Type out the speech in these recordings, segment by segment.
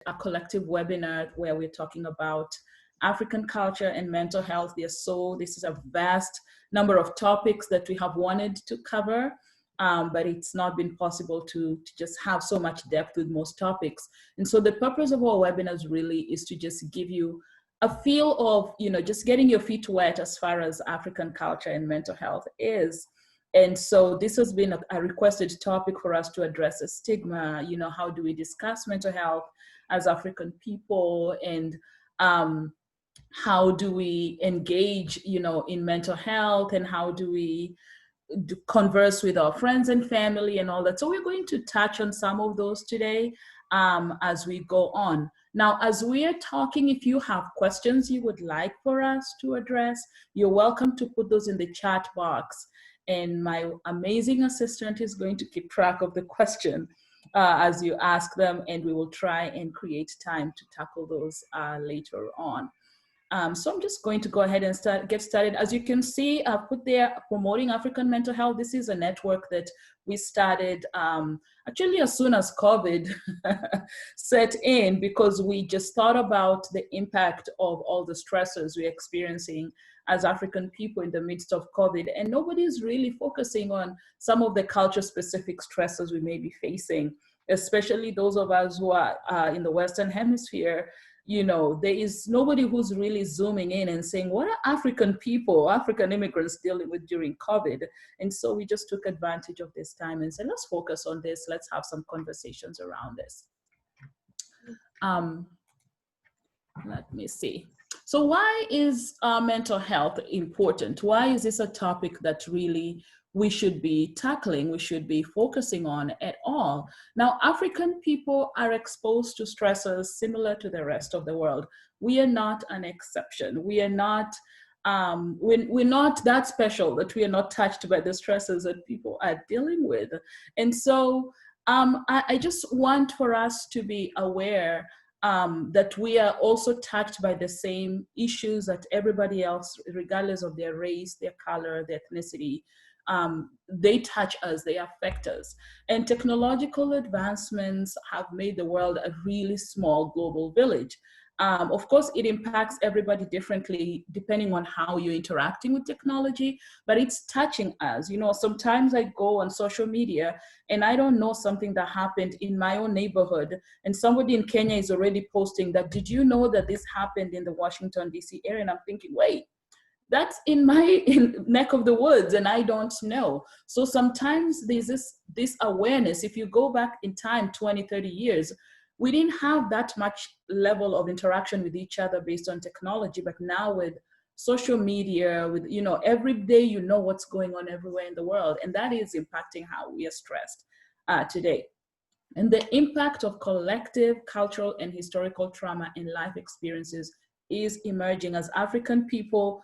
a collective webinar where we're talking about African culture and mental health. This is a vast number of topics that we have wanted to cover, but it's not been possible to just have so much depth with most topics. And so the purpose of our webinars really is to just give you a feel of, just getting your feet wet as far as African culture and mental health is. And so this has been a requested topic for us to address a stigma. How do we discuss mental health as African people, and how do we engage, in mental health, and how do we converse with our friends and family and all that. So we're going to touch on some of those today as we go on. Now, as we are talking, if you have questions you would like for us to address, you're welcome to put those in the chat box. And my amazing assistant is going to keep track of the question as you ask them, and we will try and create time to tackle those later on. So I'm just going to go ahead and get started. As you can see, I've put there Promoting African Mental Health. This is a network that we started actually as soon as COVID set in, because we just thought about the impact of all the stressors we're experiencing as African people in the midst of COVID. And nobody's really focusing on some of the culture-specific stressors we may be facing, especially those of us who are in the Western Hemisphere. There is nobody who's really zooming in and saying, what are African people, African immigrants dealing with during COVID? And so we just took advantage of this time and said, let's focus on this. Let's have some conversations around this. Let me see. So why is mental health important? Why is this a topic that really we should be tackling, we should be focusing on at all? Now, African people are exposed to stressors similar to the rest of the world. We are not an exception. We are not, we're not that special that we are not touched by the stresses that people are dealing with. And so I just want for us to be aware that we are also touched by the same issues that everybody else, regardless of their race, their color, their ethnicity. They touch us, they affect us. And technological advancements have made the world a really small global village. Of course, it impacts everybody differently depending on how you're interacting with technology, but it's touching us. Sometimes I go on social media and I don't know something that happened in my own neighborhood, and somebody in Kenya is already posting that, did you know that this happened in the Washington, D.C. area? And I'm thinking, wait, that's in my neck of the woods and I don't know. So sometimes there's this awareness. If you go back in time 20, 30 years, we didn't have that much level of interaction with each other based on technology. But now with social media, with, every day what's going on everywhere in the world. And that is impacting how we are stressed today. And the impact of collective cultural and historical trauma in life experiences is emerging. As African people,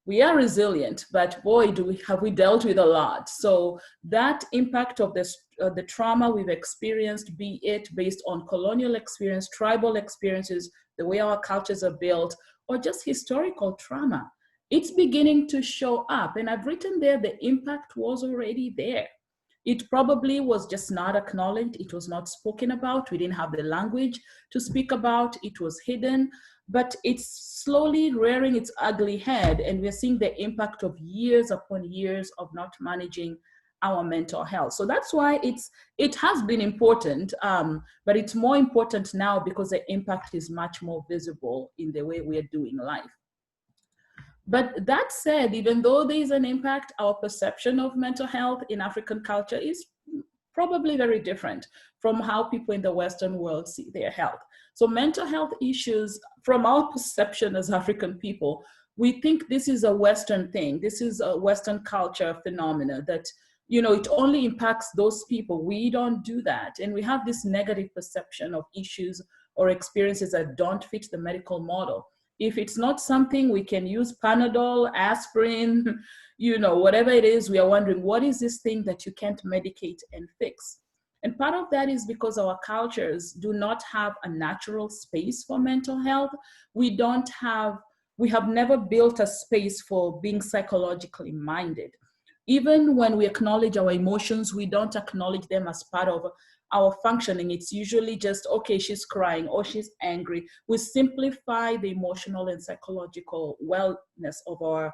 we are resilient, but boy, have we dealt with a lot. So that impact of the trauma we've experienced, be it based on colonial experience, tribal experiences, the way our cultures are built, or just historical trauma, it's beginning to show up. And I've written there, the impact was already there. It probably was just not acknowledged. It was not spoken about. We didn't have the language to speak about. It was hidden. But it's slowly rearing its ugly head, and we're seeing the impact of years upon years of not managing our mental health. So that's why it has been important, but it's more important now because the impact is much more visible in the way we are doing life. But that said, even though there is an impact, our perception of mental health in African culture is probably very different from how people in the Western world see their health. So mental health issues, from our perception as African people, we think this is a Western thing. This is a Western culture phenomena that, it only impacts those people. We don't do that. And we have this negative perception of issues or experiences that don't fit the medical model. If it's not something we can use Panadol, aspirin, whatever it is, we are wondering, what is this thing that you can't medicate and fix? And part of that is because our cultures do not have a natural space for mental health. We have never built a space for being psychologically minded. Even when we acknowledge our emotions, we don't acknowledge them as part of our functioning, it's usually just, okay, she's crying or she's angry. We simplify the emotional and psychological wellness of our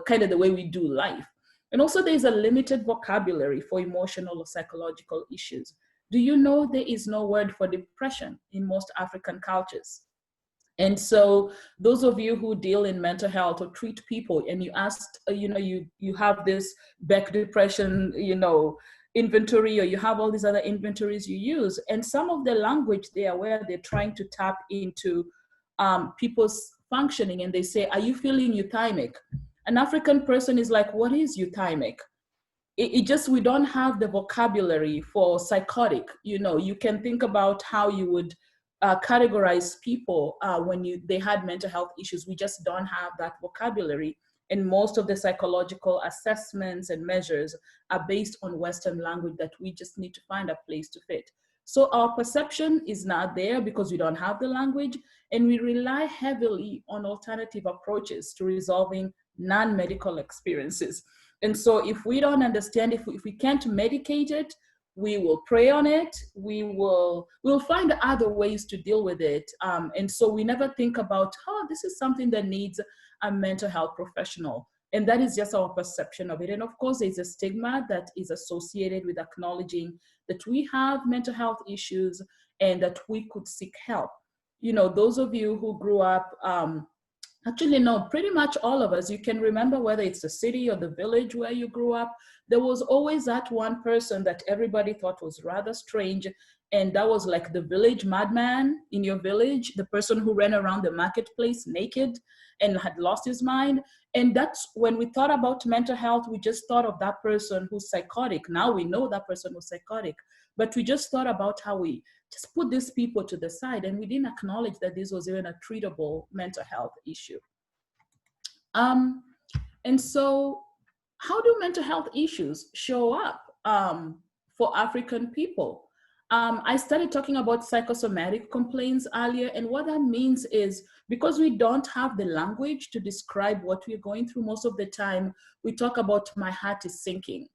kind of the way we do life. And also there's a limited vocabulary for emotional or psychological issues. Do you know there is no word for depression in most African cultures? And so those of you who deal in mental health or treat people and you asked, you have this back depression, inventory, or you have all these other inventories you use. And some of the language there where they're trying to tap into people's functioning, and they say, are you feeling euthymic? An African person is like, what is euthymic? It just, we don't have the vocabulary for psychotic. You can think about how you would categorize people when they had mental health issues. We just don't have that vocabulary. And most of the psychological assessments and measures are based on Western language that we just need to find a place to fit. So our perception is not there because we don't have the language, and we rely heavily on alternative approaches to resolving non-medical experiences. And so if we don't understand, if we can't medicate it, we will pray on it, we'll find other ways to deal with it. And so we never think about, this is something that needs a mental health professional. And that is just our perception of it. And of course, there's a stigma that is associated with acknowledging that we have mental health issues and that we could seek help. Those of you who grew up, actually, no, pretty much all of us, you can remember whether it's the city or the village where you grew up, there was always that one person that everybody thought was rather strange. And that was like the village madman in your village, the person who ran around the marketplace naked and had lost his mind. And that's when we thought about mental health, we just thought of that person who's psychotic. Now we know that person was psychotic, but we just thought about how we just put these people to the side, and we didn't acknowledge that this was even a treatable mental health issue. And so how do mental health issues show up for African people? I started talking about psychosomatic complaints earlier, and what that means is because we don't have the language to describe what we're going through most of the time, we talk about my heart is sinking.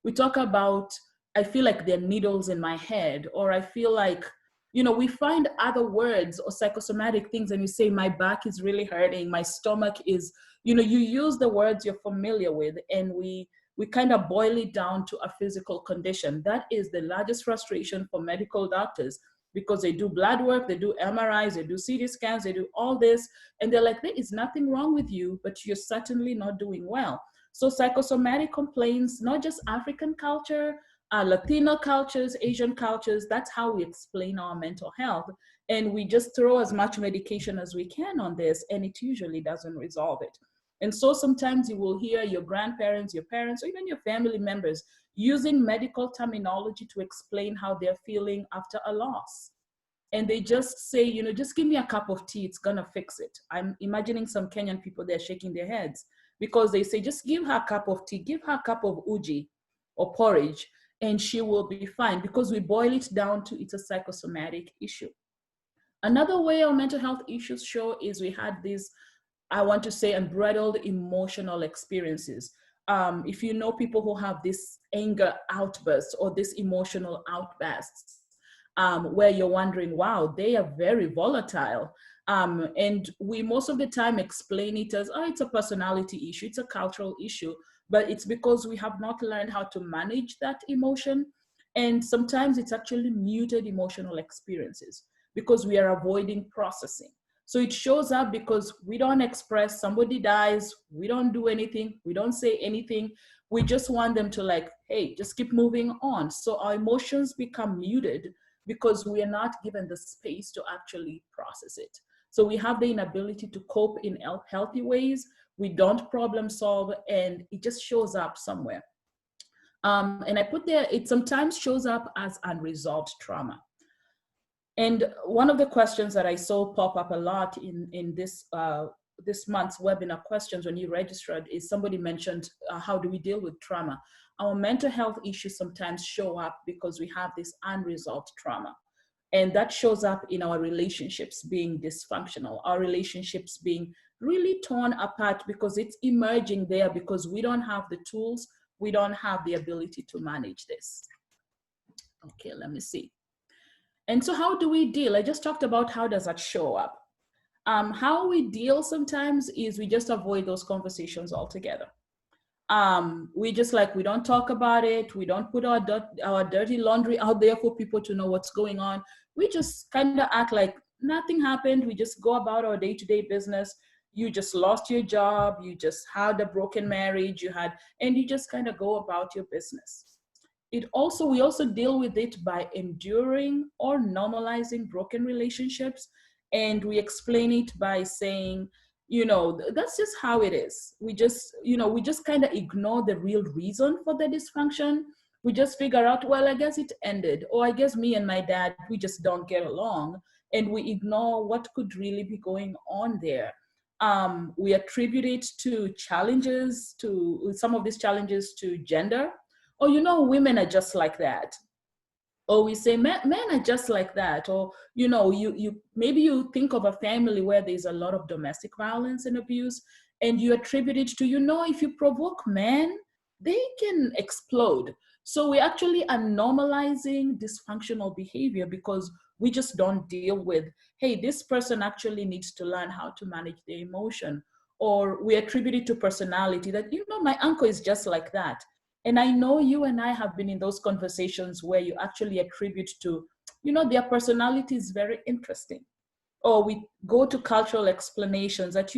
We talk about, I feel like there are needles in my head, or I feel like, we find other words or psychosomatic things and we say, my back is really hurting, my stomach is, you use the words you're familiar with, and we kind of boil it down to a physical condition. That is the largest frustration for medical doctors, because they do blood work, they do MRIs, they do CT scans, they do all this, and they're like, there is nothing wrong with you, but you're certainly not doing well. So psychosomatic complaints, not just African culture, Latino cultures, Asian cultures, that's how we explain our mental health. And we just throw as much medication as we can on this, and it usually doesn't resolve it. And so sometimes you will hear your grandparents, your parents, or even your family members using medical terminology to explain how they're feeling after a loss. And they just say, just give me a cup of tea, it's gonna fix it. I'm imagining some Kenyan people, they're shaking their heads because they say, just give her a cup of tea, give her a cup of uji or porridge, and she will be fine, because we boil it down to it's a psychosomatic issue. Another way our mental health issues show is we had these, I want to say, unbridled emotional experiences. If you know people who have this anger outbursts or this emotional outbursts, where you're wondering, wow, they are very volatile. And we most of the time explain it as, it's a personality issue, it's a cultural issue, but it's because we have not learned how to manage that emotion. And sometimes it's actually muted emotional experiences because we are avoiding processing. So it shows up because we don't express, somebody dies, we don't do anything, we don't say anything. We just want them to like, hey, just keep moving on. So our emotions become muted because we are not given the space to actually process it. So we have the inability to cope in healthy ways. We don't problem solve, and it just shows up somewhere. And I put there, it sometimes shows up as unresolved trauma. And one of the questions that I saw pop up a lot in this month's webinar questions when you registered is somebody mentioned, how do we deal with trauma? Our mental health issues sometimes show up because we have this unresolved trauma. And that shows up in our relationships being dysfunctional, our relationships being really torn apart because it's emerging there because we don't have the tools, we don't have the ability to manage this. Okay, let me see. And so how do we deal? I just talked about how does that show up. How we deal sometimes is we just avoid those conversations altogether. We just like, we don't talk about it. We don't put our dirty laundry out there for people to know what's going on. We just kind of act like nothing happened. We just go about our day-to-day business. You just lost your job. You just had a broken marriage. And you just kind of go about your business. We also deal with it by enduring or normalizing broken relationships. And we explain it by saying, that's just how it is. We just kind of ignore the real reason for the dysfunction. We just figure out, well, I guess it ended, or I guess me and my dad, we just don't get along. And we ignore what could really be going on there. We attribute it to some of these challenges to gender. Or, women are just like that. Or we say men are just like that. Or, you maybe you think of a family where there's a lot of domestic violence and abuse, and you attribute it to, if you provoke men, they can explode. So we actually are normalizing dysfunctional behavior because we just don't deal with, hey, this person actually needs to learn how to manage their emotion. Or we attribute it to personality, that, my uncle is just like that. And I know you and I have been in those conversations where you actually attribute to, their personality is very interesting. Or we go to cultural explanations that,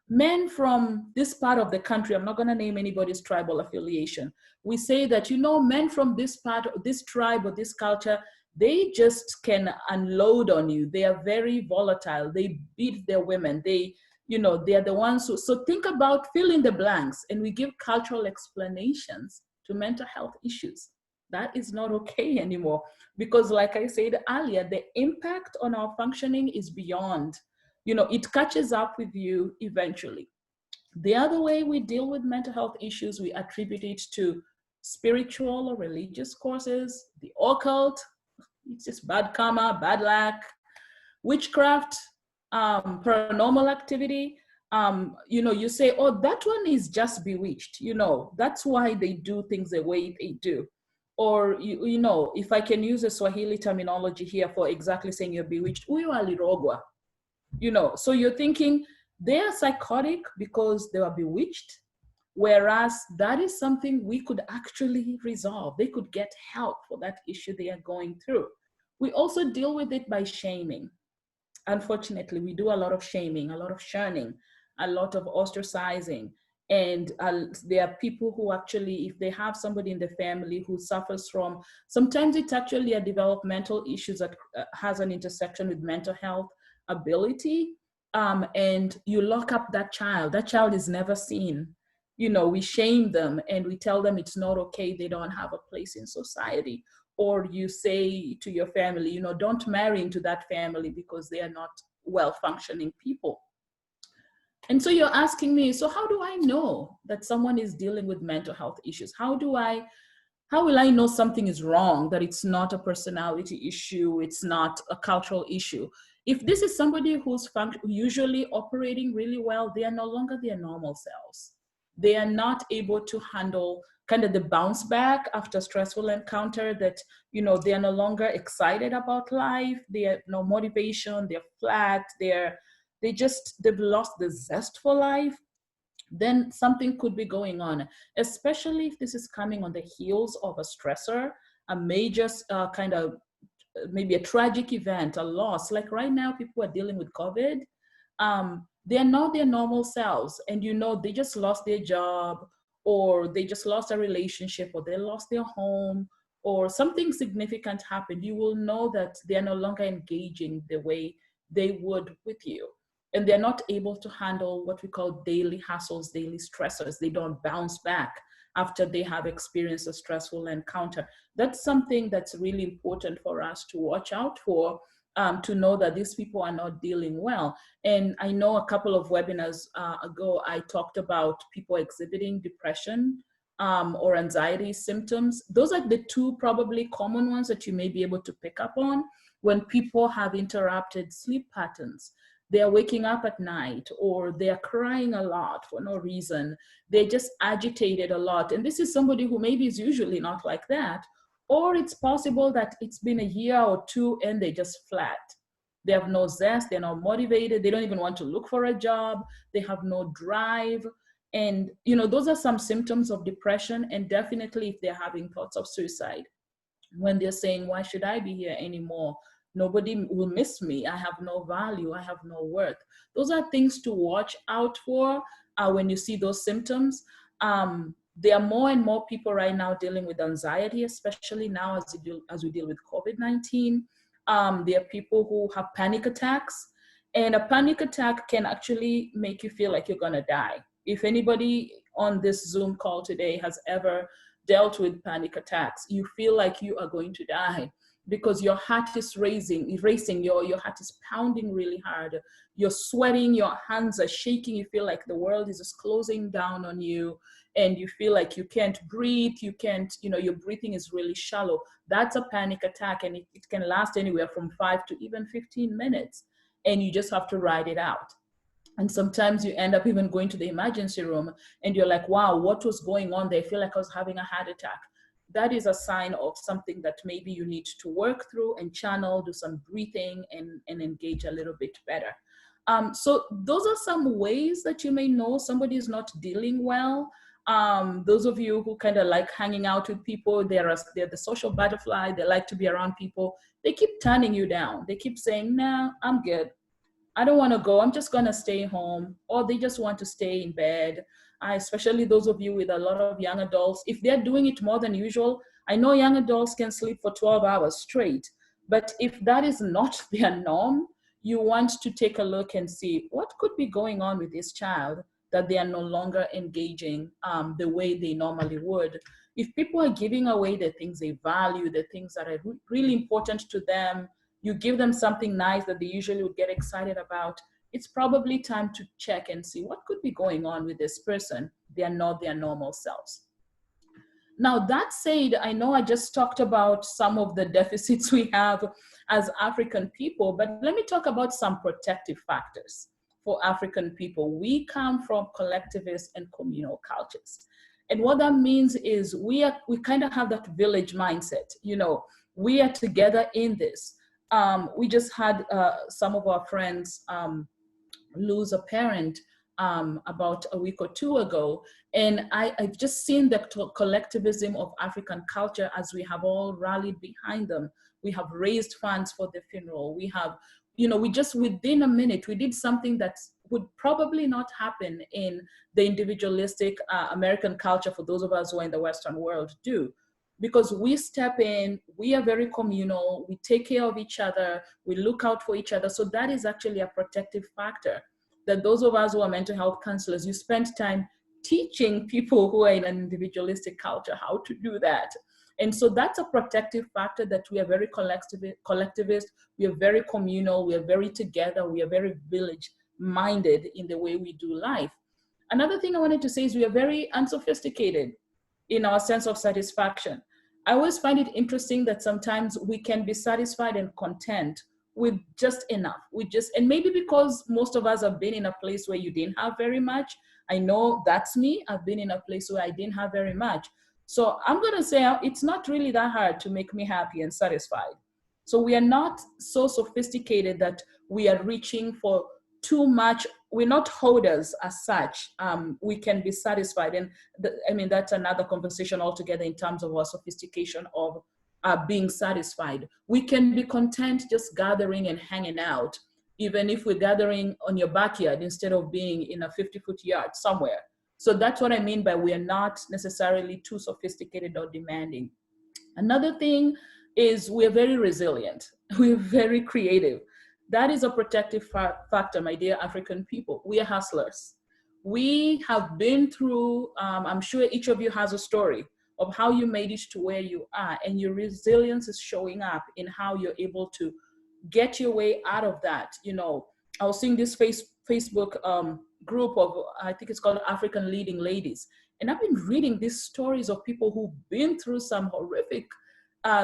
men from this part of the country, I'm not going to name anybody's tribal affiliation. We say that, men from this part, this tribe or this culture, they just can unload on you. They are very volatile. They beat their women. They are the ones who, so think about fill in the blanks, and we give cultural explanations to mental health issues. That is not okay anymore, because like I said earlier, the impact on our functioning is beyond, it catches up with you eventually. The other way we deal with mental health issues, we attribute it to spiritual or religious causes, the occult, it's just bad karma, bad luck, witchcraft, paranormal activity. You say, oh, that one is just bewitched. That's why they do things the way they do. Or, if I can use a Swahili terminology here for exactly saying you're bewitched, uyo alirogwa. So you're thinking they are psychotic because they were bewitched, whereas that is something we could actually resolve. They could get help for that issue they are going through. We also deal with it by shaming. Unfortunately, we do a lot of shaming, a lot of shunning, a lot of ostracizing. And there are people who actually, if they have somebody in the family who suffers from, sometimes it's actually a developmental issue that has an intersection with mental health ability, and you lock up that child is never seen. We shame them and we tell them it's not okay, they don't have a place in society. Or you say to your family, don't marry into that family because they are not well-functioning people. And so you're asking me, so how do I know that someone is dealing with mental health issues? How will I know something is wrong, that it's not a personality issue, it's not a cultural issue? If this is somebody who's usually operating really well, they are no longer their normal selves. They are not able to handle kind of the bounce back after stressful encounter, that, they are no longer excited about life. They have no motivation. They're flat. They've lost the zest for life. Then something could be going on, especially if this is coming on the heels of a stressor, a major kind of maybe a tragic event, a loss. Like right now, people are dealing with COVID. They're not their normal selves, and they just lost their job, or they just lost a relationship, or they lost their home, or something significant happened. You will know that they're no longer engaging the way they would with you. And they're not able to handle what we call daily hassles, daily stressors. They don't bounce back after they have experienced a stressful encounter. That's something that's really important for us to watch out for, to know that these people are not dealing well. And I know a couple of webinars ago, I talked about people exhibiting depression or anxiety symptoms. Those are the two probably common ones that you may be able to pick up on when people have interrupted sleep patterns. They're waking up at night, or they're crying a lot for no reason. They're just agitated a lot. And this is somebody who maybe is usually not like that, Or it's possible that it's been a year or two and they're just flat. They have no zest, they're not motivated, they don't even want to look for a job, they have no drive. And those are some symptoms of depression. And definitely if they're having thoughts of suicide, when they're saying, why should I be here anymore? Nobody will miss me. I have no value. I have no worth. Those are things to watch out for when you see those symptoms. There are more and more people right now dealing with anxiety, especially now as we deal with COVID-19. There are people who have panic attacks, and a panic attack can actually make you feel like you're going to die. If anybody on this Zoom call today has ever dealt with panic attacks, you feel like you are going to die because your heart is racing, your heart is pounding really hard, you're sweating, your hands are shaking, you feel like the world is just closing down on you, and you feel like you can't breathe, you can't, your breathing is really shallow. That's a panic attack, and it can last anywhere from 5 to even 15 minutes, and you just have to ride it out. And sometimes you end up even going to the emergency room and you're like, wow, what was going on there? I feel like I was having a heart attack. That is a sign of something that maybe you need to work through and channel, do some breathing, and engage a little bit better. So those are some ways that you may know somebody is not dealing well. Those of you who kind of like hanging out with people, they're the social butterfly, they like to be around people. They keep turning you down. They keep saying, nah, I'm good. I don't want to go, I'm just going to stay home. Or they just want to stay in bed. Especially those of you with a lot of young adults, if they're doing it more than usual, I know young adults can sleep for 12 hours straight. But if that is not their norm, you want to take a look and see what could be going on with this child that they are no longer engaging the way they normally would. If people are giving away the things they value, the things that are really important to them, you give them something nice that they usually would get excited about, it's probably time to check and see what could be going on with this person. They are not their normal selves. Now, that said, I know I just talked about some of the deficits we have as African people, but let me talk about some protective factors for African people. We come from collectivist and communal cultures. And what that means is we kind of have that village mindset. We are together in this. We just had some of our friends lose a parent about a week or two ago. And I've just seen the collectivism of African culture as we have all rallied behind them. We have raised funds for the funeral. We have, we just within a minute, we did something that would probably not happen in the individualistic American culture for those of us who are in the Western world do. Because we step in, we are very communal, we take care of each other, we look out for each other. So that is actually a protective factor, that those of us who are mental health counselors, you spend time teaching people who are in an individualistic culture how to do that. And so that's a protective factor, that we are very collectivist, we are very communal, we are very together, we are very village minded in the way we do life. Another thing I wanted to say is we are very unsophisticated in our sense of satisfaction. I always find it interesting that sometimes we can be satisfied and content with just enough. And maybe because most of us have been in a place where you didn't have very much. I know that's me. I've been in a place where I didn't have very much. So I'm going to say it's not really that hard to make me happy and satisfied. So we are not so sophisticated that we are reaching for too much. We're not hoarders as such. We can be satisfied. And that's another conversation altogether in terms of our sophistication of being satisfied. We can be content just gathering and hanging out, even if we're gathering on your backyard instead of being in a 50-foot yard somewhere. So that's what I mean by we are not necessarily too sophisticated or demanding. Another thing is we're very resilient. We're very creative. That is a protective factor, my dear African people. We are hustlers. We have been through, I'm sure each of you has a story of how you made it to where you are, and your resilience is showing up in how you're able to get your way out of that. I was seeing this Facebook group of, I think it's called African Leading Ladies. And I've been reading these stories of people who've been through some horrific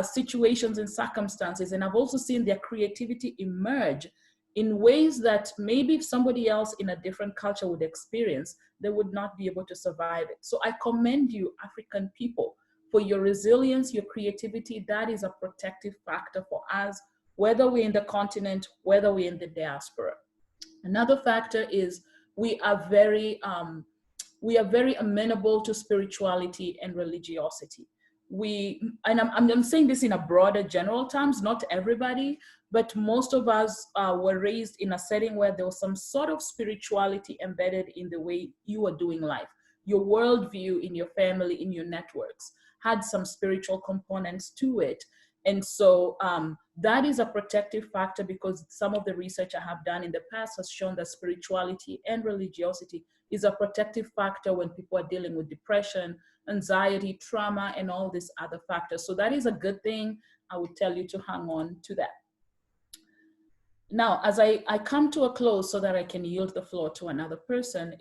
situations and circumstances. And I've also seen their creativity emerge in ways that maybe if somebody else in a different culture would experience, they would not be able to survive it. So I commend you, African people, for your resilience, your creativity. That is a protective factor for us, whether we're in the continent, whether we're in the diaspora. Another factor is we are very amenable to spirituality and religiosity. I'm saying this in a broader general terms, not everybody, but most of us were raised in a setting where there was some sort of spirituality embedded in the way you were doing life. Your worldview in your family, in your networks, had some spiritual components to it. And so that is a protective factor, because some of the research I have done in the past has shown that spirituality and religiosity is a protective factor when people are dealing with depression, anxiety, trauma, and all these other factors. So that is a good thing. I would tell you to hang on to that. Now, as I come to a close so that I can yield the floor to another person,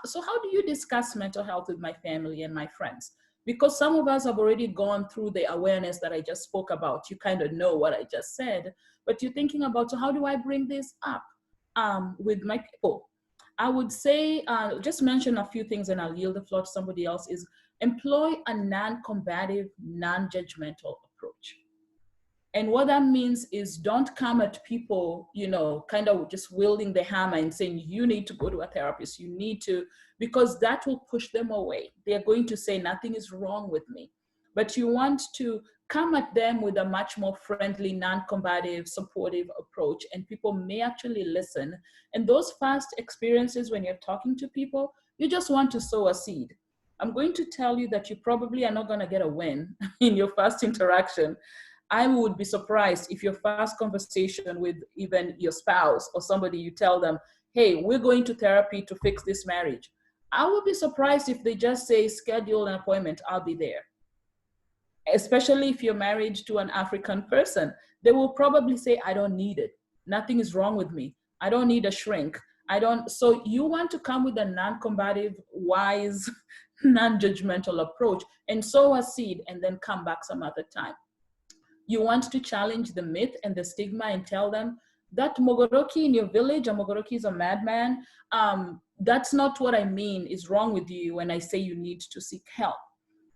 so how do you discuss mental health with my family and my friends? Because some of us have already gone through the awareness that I just spoke about. You kind of know what I just said, but you're thinking about, so how do I bring this up with my people? I would say, just mention a few things and I'll yield the floor to somebody else, is employ a non-combative, non-judgmental approach. And what that means is don't come at people, kind of just wielding the hammer and saying, you need to go to a therapist, you need to, because that will push them away. They're going to say, nothing is wrong with me. But you want to come at them with a much more friendly, non-combative, supportive approach, and people may actually listen. And those first experiences when you're talking to people, you just want to sow a seed. I'm going to tell you that you probably are not going to get a win in your first interaction. I would be surprised if your first conversation with even your spouse or somebody, you tell them, hey, we're going to therapy to fix this marriage. I would be surprised if they just say, schedule an appointment, I'll be there. Especially if you're married to an African person, they will probably say, I don't need it. Nothing is wrong with me. I don't need a shrink. So you want to come with a non-combative, wise, non-judgmental approach and sow a seed and then come back some other time. You want to challenge the myth and the stigma and tell them that Mogoroki in your village, a Mogoroki is a madman. That's not what I mean is wrong with you when I say you need to seek help.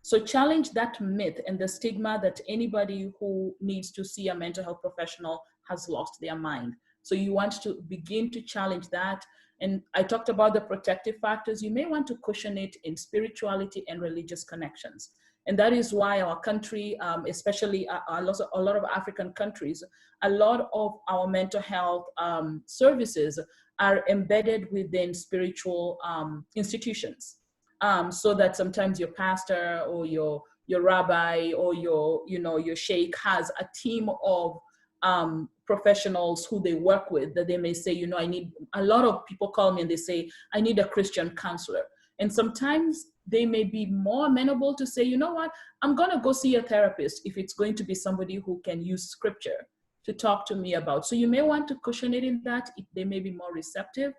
So challenge that myth and the stigma that anybody who needs to see a mental health professional has lost their mind. So you want to begin to challenge that. And I talked about the protective factors. You may want to cushion it in spirituality and religious connections. And that is why our country, especially a lot of African countries, a lot of our mental health services are embedded within spiritual institutions. So that sometimes your pastor or your rabbi or your sheikh has a team of professionals who they work with, that they may say, I need, a lot of people call me and they say, I need a Christian counselor. And sometimes they may be more amenable to say, you know what, I'm going to go see a therapist if it's going to be somebody who can use scripture to talk to me about. So you may want to cushion it in that. They may be more receptive.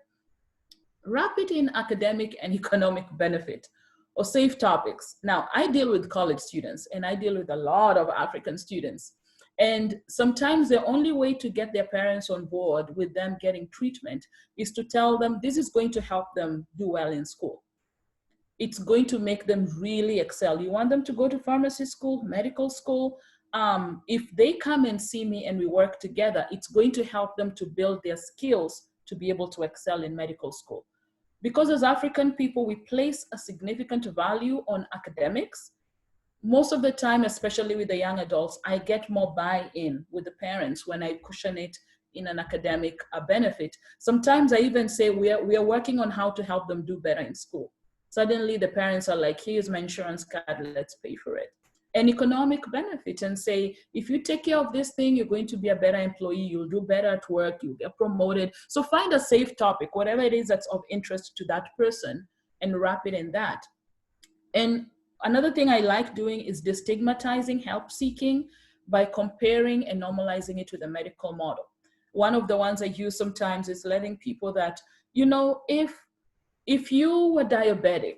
Wrap it in academic and economic benefit or safe topics. Now, I deal with college students and I deal with a lot of African students. And sometimes the only way to get their parents on board with them getting treatment is to tell them this is going to help them do well in school. It's going to make them really excel. You want them to go to pharmacy school, medical school. If they come and see me and we work together, it's going to help them to build their skills to be able to excel in medical school. Because as African people, we place a significant value on academics. Most of the time, especially with the young adults, I get more buy-in with the parents when I cushion it in an academic benefit. Sometimes I even say we are working on how to help them do better in school. Suddenly the parents are like, here's my insurance card, let's pay for it. An economic benefit, and say, if you take care of this thing, you're going to be a better employee, you'll do better at work, you'll get promoted. So find a safe topic, whatever it is that's of interest to that person, and wrap it in that. And another thing I like doing is destigmatizing help seeking by comparing and normalizing it to the medical model. One of the ones I use sometimes is letting people that, if you were diabetic,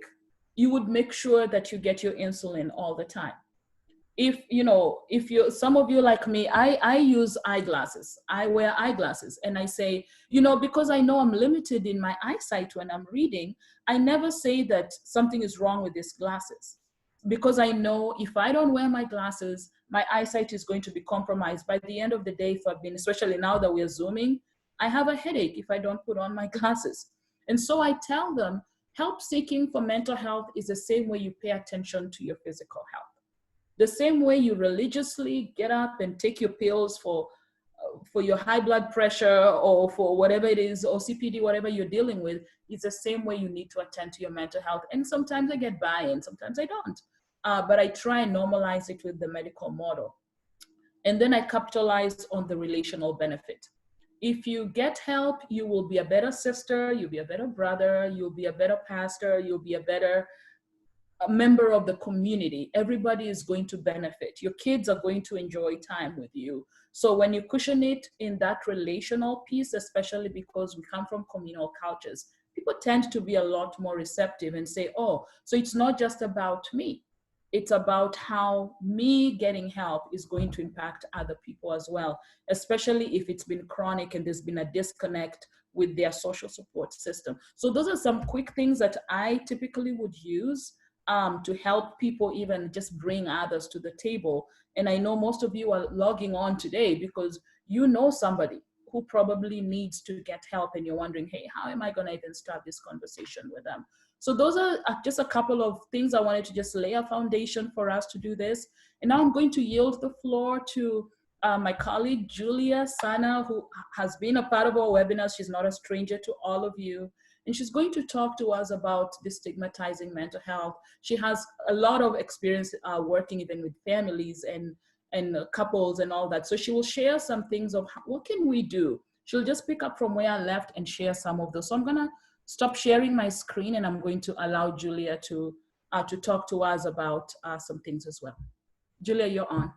you would make sure that you get your insulin all the time. Some of you like me, I use eyeglasses. I wear eyeglasses and I say, because I know I'm limited in my eyesight when I'm reading, I never say that something is wrong with these glasses. because I know if I don't wear my glasses, my eyesight is going to be compromised. By the end of the day, if I've been, especially now that we're Zooming, I have a headache if I don't put on my glasses. And so I tell them, help seeking for mental health is the same way you pay attention to your physical health. The same way you religiously get up and take your pills for your high blood pressure or for whatever it is, or CPD, whatever you're dealing with, it's the same way you need to attend to your mental health. And sometimes I get buy-in, sometimes I don't. But I try and normalize it with the medical model. And then I capitalize on the relational benefit. If you get help, you will be a better sister, you'll be a better brother, you'll be a better pastor, you'll be a better a member of the community. Everybody is going to benefit. Your kids are going to enjoy time with you. So when you cushion it in that relational piece, especially because we come from communal cultures, people tend to be a lot more receptive and say, oh, so it's not just about me. It's about how me getting help is going to impact other people as well, especially if it's been chronic and there's been a disconnect with their social support system. So those are some quick things that I typically would use to help people even just bring others to the table. And I know most of you are logging on today because you know somebody who probably needs to get help and you're wondering, hey, how am I gonna even start this conversation with them? So those are just a couple of things I wanted to just lay a foundation for us to do this. And now I'm going to yield the floor to my colleague, Julia Sanna, who has been a part of our webinars. She's not a stranger to all of you. And she's going to talk to us about destigmatizing mental health. She has a lot of experience working even with families and couples and all that. So she will share some things of what can we do? She'll just pick up from where I left and share some of those. So I'm gonna stop sharing my screen and I'm going to allow Julia to talk to us about some things as well. Julia, you're on.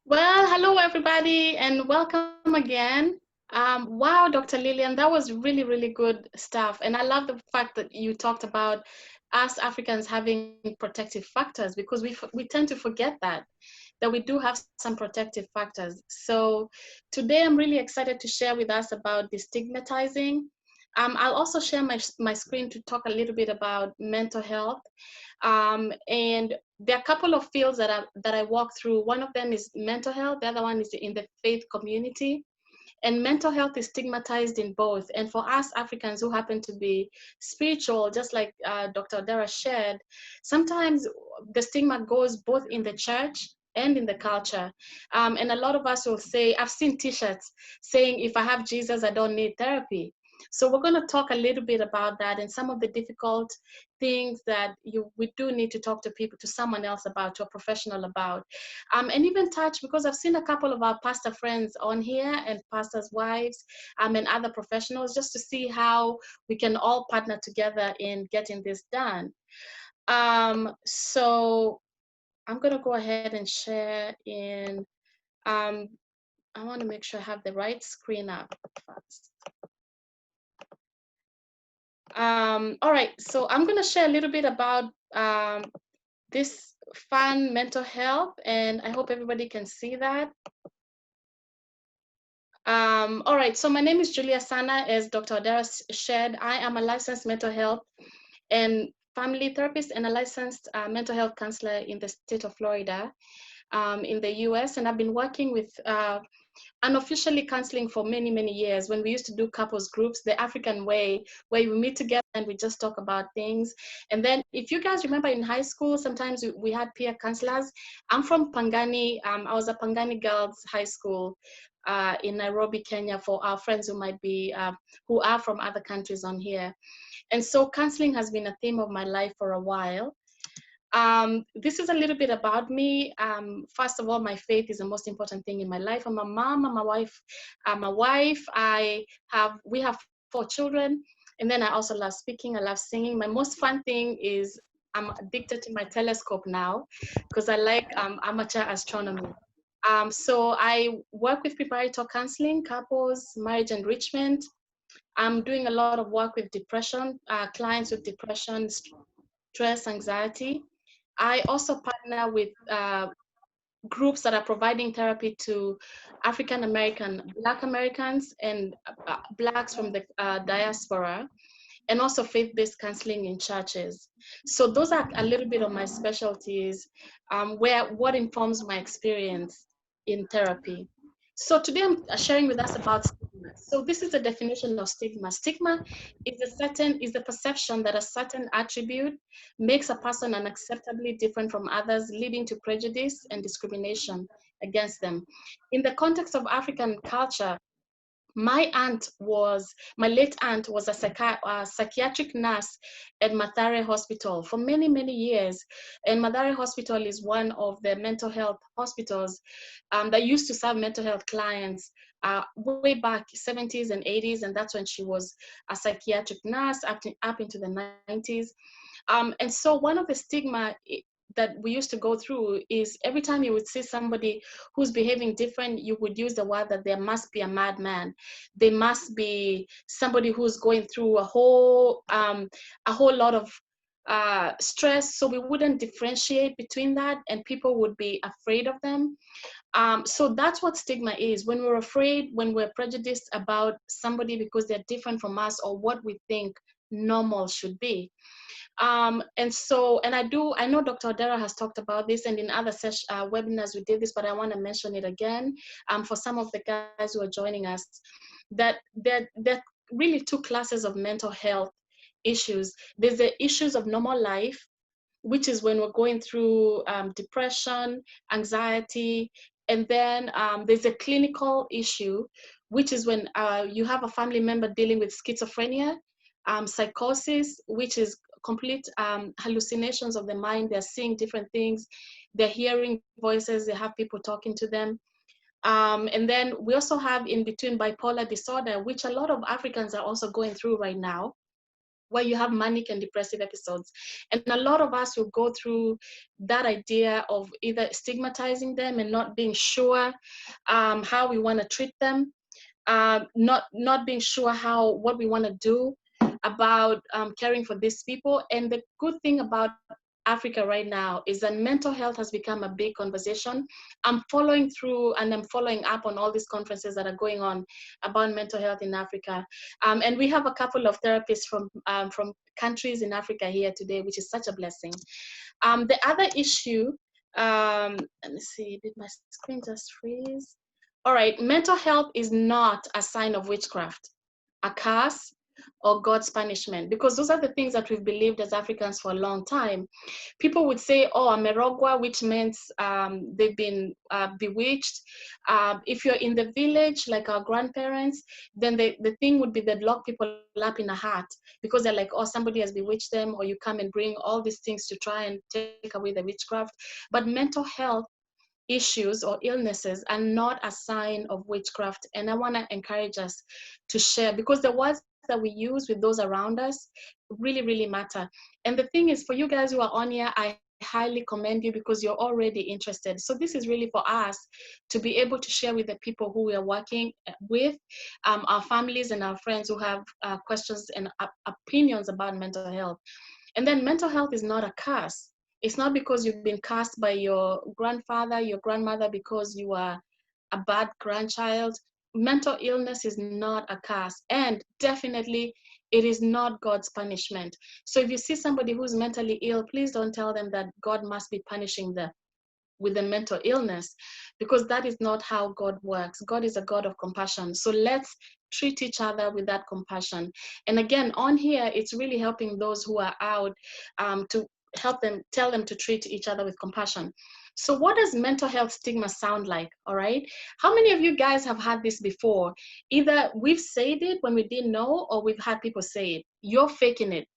Well, hello everybody and welcome again. Wow, Dr. Lilian, that was really, really good stuff. And I love the fact that you talked about us Africans having protective factors, because we tend to forget that we do have some protective factors. So today I'm really excited to share with us about destigmatizing. I'll also share my screen to talk a little bit about mental health. And there are a couple of fields that I walk through. One of them is mental health. The other one is in the faith community. And mental health is stigmatized in both. And for us Africans who happen to be spiritual, just like Dr. Odera shared, sometimes the stigma goes both in the church and in the culture. And a lot of us will say, I've seen t-shirts saying, if I have Jesus, I don't need therapy. So we're going to talk a little bit about that and some of the difficult things that we do need to talk to people, to someone else about, to a professional about. And even touch, because I've seen a couple of our pastor friends on here and pastors' wives and other professionals, just to see how we can all partner together in getting this done. So I'm going to go ahead and share in, I want to make sure I have the right screen up first. All right, so I'm going to share a little bit about this fun mental health, and I hope everybody can see that. All right, so my name is Julia Sanna, as Dr. Odera shared. I am a licensed mental health and family therapist and a licensed mental health counselor in the state of Florida in the US, and I've been working with unofficially counseling for many, many years, when we used to do couples groups, the African way, where we meet together and we just talk about things. And then if you guys remember in high school, sometimes we had peer counselors. I'm from Pangani. I was at Pangani Girls High School in Nairobi, Kenya, for our friends who might be, who are from other countries on here. And so counseling has been a theme of my life for a while. This is a little bit about me. First of all, my faith is the most important thing in my life. I'm a mom, I'm a wife. We have 4 children. And then I also love speaking, I love singing. My most fun thing is I'm addicted to my telescope now because I like amateur astronomy. So I work with preparator counseling, couples, marriage enrichment. I'm doing a lot of work with depression, clients with depression, stress, anxiety. I also partner with groups that are providing therapy to African American, Black Americans, and Blacks from the diaspora. and also faith-based counseling in churches. So those are a little bit of my specialties, where what informs my experience in therapy. So today I'm sharing with us about stigma. So this is the definition of stigma. Stigma is the perception that a certain attribute makes a person unacceptably different from others, leading to prejudice and discrimination against them. In the context of African culture, my late aunt was a psychiatric nurse at Mathare Hospital for many, many years. And Mathare Hospital is one of the mental health hospitals that used to serve mental health clients way back 70s and 80s. And that's when she was a psychiatric nurse up into the 90s. And so one of the stigma that we used to go through is every time you would see somebody who's behaving different, you would use the word that there must be a madman. They must be somebody who's going through a whole lot of stress. So we wouldn't differentiate between that, and people would be afraid of them. So that's what stigma is. When we're afraid, when we're prejudiced about somebody because they're different from us or what we think normal should be. And I know Dr. Odera has talked about this, and in other webinars we did this, but I want to mention it again for some of the guys who are joining us, that there are really two classes of mental health issues. There's the issues of normal life, which is when we're going through depression, anxiety, and then there's a clinical issue, which is when you have a family member dealing with schizophrenia, psychosis, which is complete hallucinations of the mind. They're seeing different things, they're hearing voices, they have people talking to them. And then we also have in between bipolar disorder, which a lot of Africans are also going through right now, where you have manic and depressive episodes. And a lot of us will go through that idea of either stigmatizing them and not being sure how we want to treat them, not being sure what we want to do about caring for these people. And the good thing about Africa right now is that mental health has become a big conversation. I'm following through and I'm following up on all these conferences that are going on about mental health in Africa. And we have a couple of therapists from countries in Africa here today, which is such a blessing. The other issue, let me see, did my screen just freeze? All right, mental health is not a sign of witchcraft, a curse, or God's punishment, because those are the things that we've believed as Africans for a long time. People would say, oh, Amerogwa, which means they've been bewitched. If you're in the village, like our grandparents, then the thing would be they'd lock people up in a hut because they're like, oh, somebody has bewitched them, or you come and bring all these things to try and take away the witchcraft. But mental health issues or illnesses are not a sign of witchcraft. And I want to encourage us to share, because the words that we use with those around us really, really matter. And the thing is, for you guys who are on here, I highly commend you because you're already interested. So this is really for us to be able to share with the people who we are working with, our families and our friends who have questions and opinions about mental health. And then mental health is not a curse. It's not because you've been cursed by your grandfather, your grandmother, because you are a bad grandchild. Mental illness is not a curse, and definitely it is not God's punishment. So if you see somebody who's mentally ill, please don't tell them that God must be punishing them with a mental illness, because that is not how God works. God is a God of compassion. So let's treat each other with that compassion. And again, on here, it's really helping those who are out to help them, tell them to treat each other with compassion. So what does mental health stigma sound like? All right. How many of you guys have had this before? Either we've said it when we didn't know, or we've had people say it. You're faking it.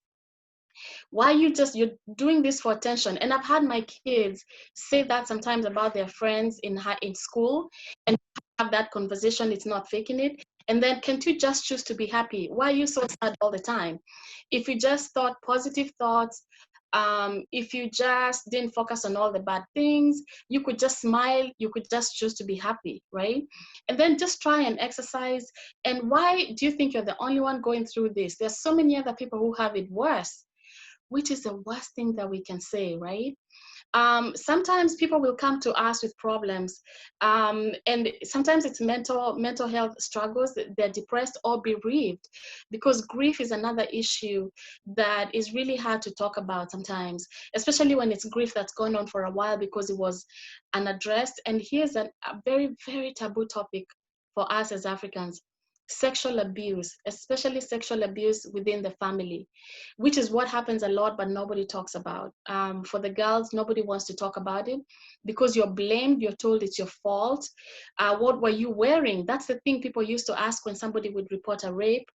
Why you're doing this for attention? And I've had my kids say that sometimes about their friends in school, and have that conversation. It's not faking it. And then, can't you just choose to be happy? Why are you so sad all the time? If you just thought positive thoughts, if you just didn't focus on all the bad things, you could just smile, you could just choose to be happy, right? And then just try and exercise. And why do you think you're the only one going through this? There's so many other people who have it worse, which is the worst thing that we can say, right? Sometimes people will come to us with problems, and sometimes it's mental health struggles. They're depressed or bereaved, because grief is another issue that is really hard to talk about sometimes, especially when it's grief that's gone on for a while because it was unaddressed. And here's a very, very taboo topic for us as Africans: sexual abuse, especially sexual abuse within the family, which is what happens a lot, but nobody talks about. For the girls, nobody wants to talk about it because you're blamed, you're told it's your fault. What were you wearing? That's the thing people used to ask when somebody would report a rape.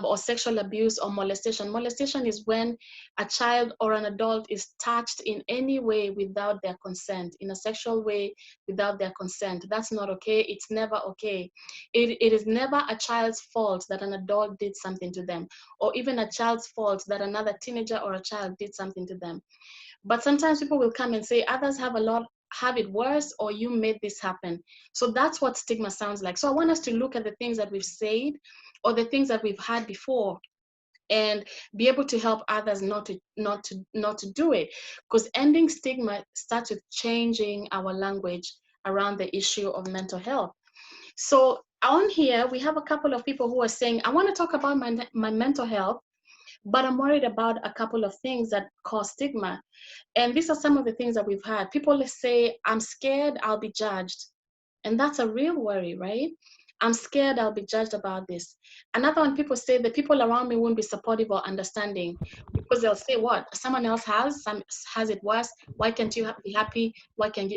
Or sexual abuse or molestation. Molestation is when a child or an adult is touched in any way without their consent, in a sexual way without their consent. That's not okay. It's never okay. It is never a child's fault that an adult did something to them, or even a child's fault that another teenager or a child did something to them. But sometimes people will come and say others have it worse, or you made this happen. So that's what stigma sounds like. So I want us to look at the things that we've said or the things that we've had before and be able to help others not to do it. Because ending stigma starts with changing our language around the issue of mental health. So on here, we have a couple of people who are saying, I want to talk about my mental health, but I'm worried about a couple of things that cause stigma. And these are some of the things that we've had. People say, I'm scared I'll be judged. And that's a real worry, right? I'm scared I'll be judged about this. Another one, people say the people around me won't be supportive or understanding, because they'll say, what? Someone else has it worse. Why can't you be happy? Why can't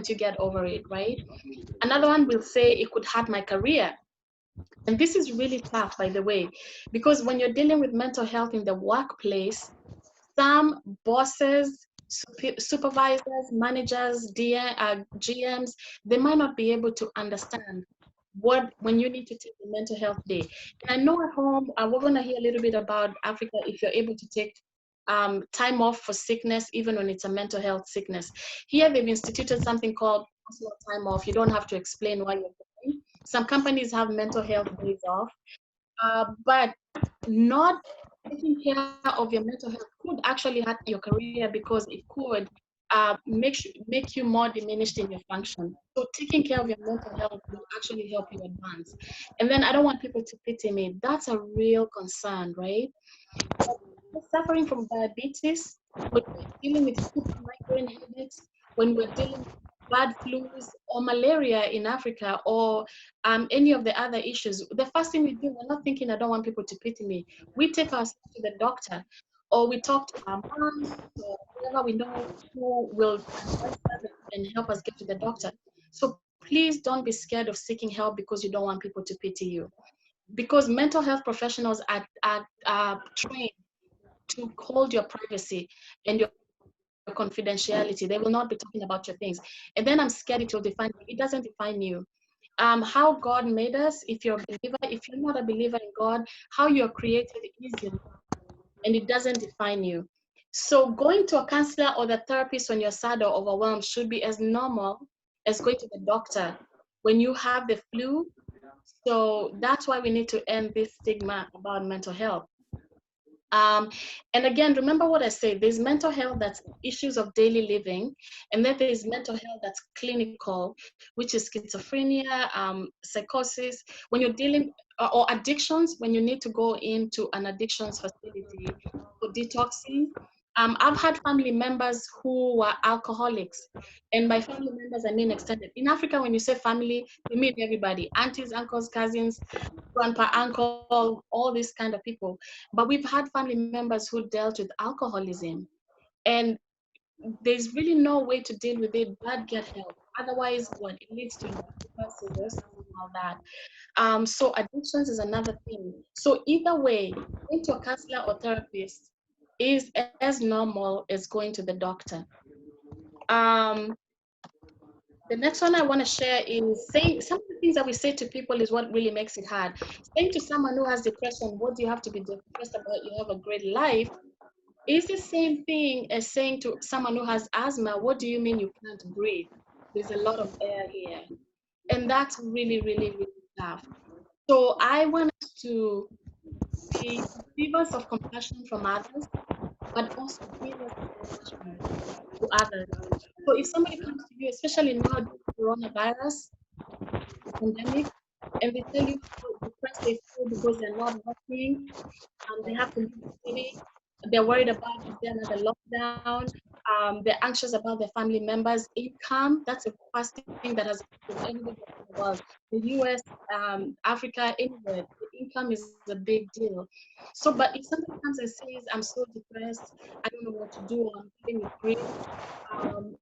you get over it, right? Another one will say it could hurt my career. And this is really tough, by the way, because when you're dealing with mental health in the workplace, some bosses, supervisors, managers, GMs, they might not be able to understand when you need to take the mental health day. And I know at home, we're going to hear a little bit about Africa, if you're able to take time off for sickness, even when it's a mental health sickness. Here, they've instituted something called personal time off. You don't have to explain why you're going. Some companies have mental health days off, but not taking care of your mental health could actually hurt your career, because it could make you more diminished in your function. So taking care of your mental health will actually help you advance. And then I don't want people to pity me. That's a real concern, right? Suffering from diabetes, when we're dealing with super migraine headaches, when we're dealing with bad flus or malaria in Africa, or any of the other issues, the first thing we do, we're not thinking, I don't want people to pity me. We take ourselves to the doctor, or we talk to our moms or whoever we know who will advise us and help us get to the doctor. So please don't be scared of seeking help because you don't want people to pity you. Because mental health professionals are trained to hold your privacy and your confidentiality. They will not be talking about your things. And then I'm scared it will define you. It doesn't define you. How God made us, if you're a believer, if you're not a believer in God, how you're created is unique, and it doesn't define you. So going to a counselor or the therapist when you're sad or overwhelmed should be as normal as going to the doctor when you have the flu. So that's why we need to end this stigma about mental health. And again, remember what I said, there's mental health that's issues of daily living, and then there's mental health that's clinical, which is schizophrenia, psychosis, when you're dealing, or addictions, when you need to go into an addictions facility for detoxing. I've had family members who were alcoholics, and by family members, I mean extended. In Africa, when you say family, you mean everybody, aunties, uncles, cousins, grandpa, uncle, all these kind of people. But we've had family members who dealt with alcoholism, and there's really no way to deal with it but get help. Otherwise, what it leads to cirrhosis and all that. So addictions is another thing. So either way, going to a counselor or therapist is as normal as going to the doctor. The next one I want to share is saying some of the things that we say to people is what really makes it hard. Saying to someone who has depression, what do you have to be depressed about? You have a great life, is the same thing as saying to someone who has asthma, what do you mean you can't breathe? There's a lot of air here. And that's really, really, really tough. So I want us to be receivers of compassion from others, but also be responsible to others. So if somebody comes to you, especially now during coronavirus pandemic, and they tell you how depressed they feel because they're not working, they have to leave the city. They're worried about is there another lockdown. They're anxious about their family members' income. That's the first thing that has with anybody in the world. The US, Africa, anywhere, the income is a big deal. So, but if somebody comes and says, "I'm so depressed, I don't know what to do, I'm dealing with grief, or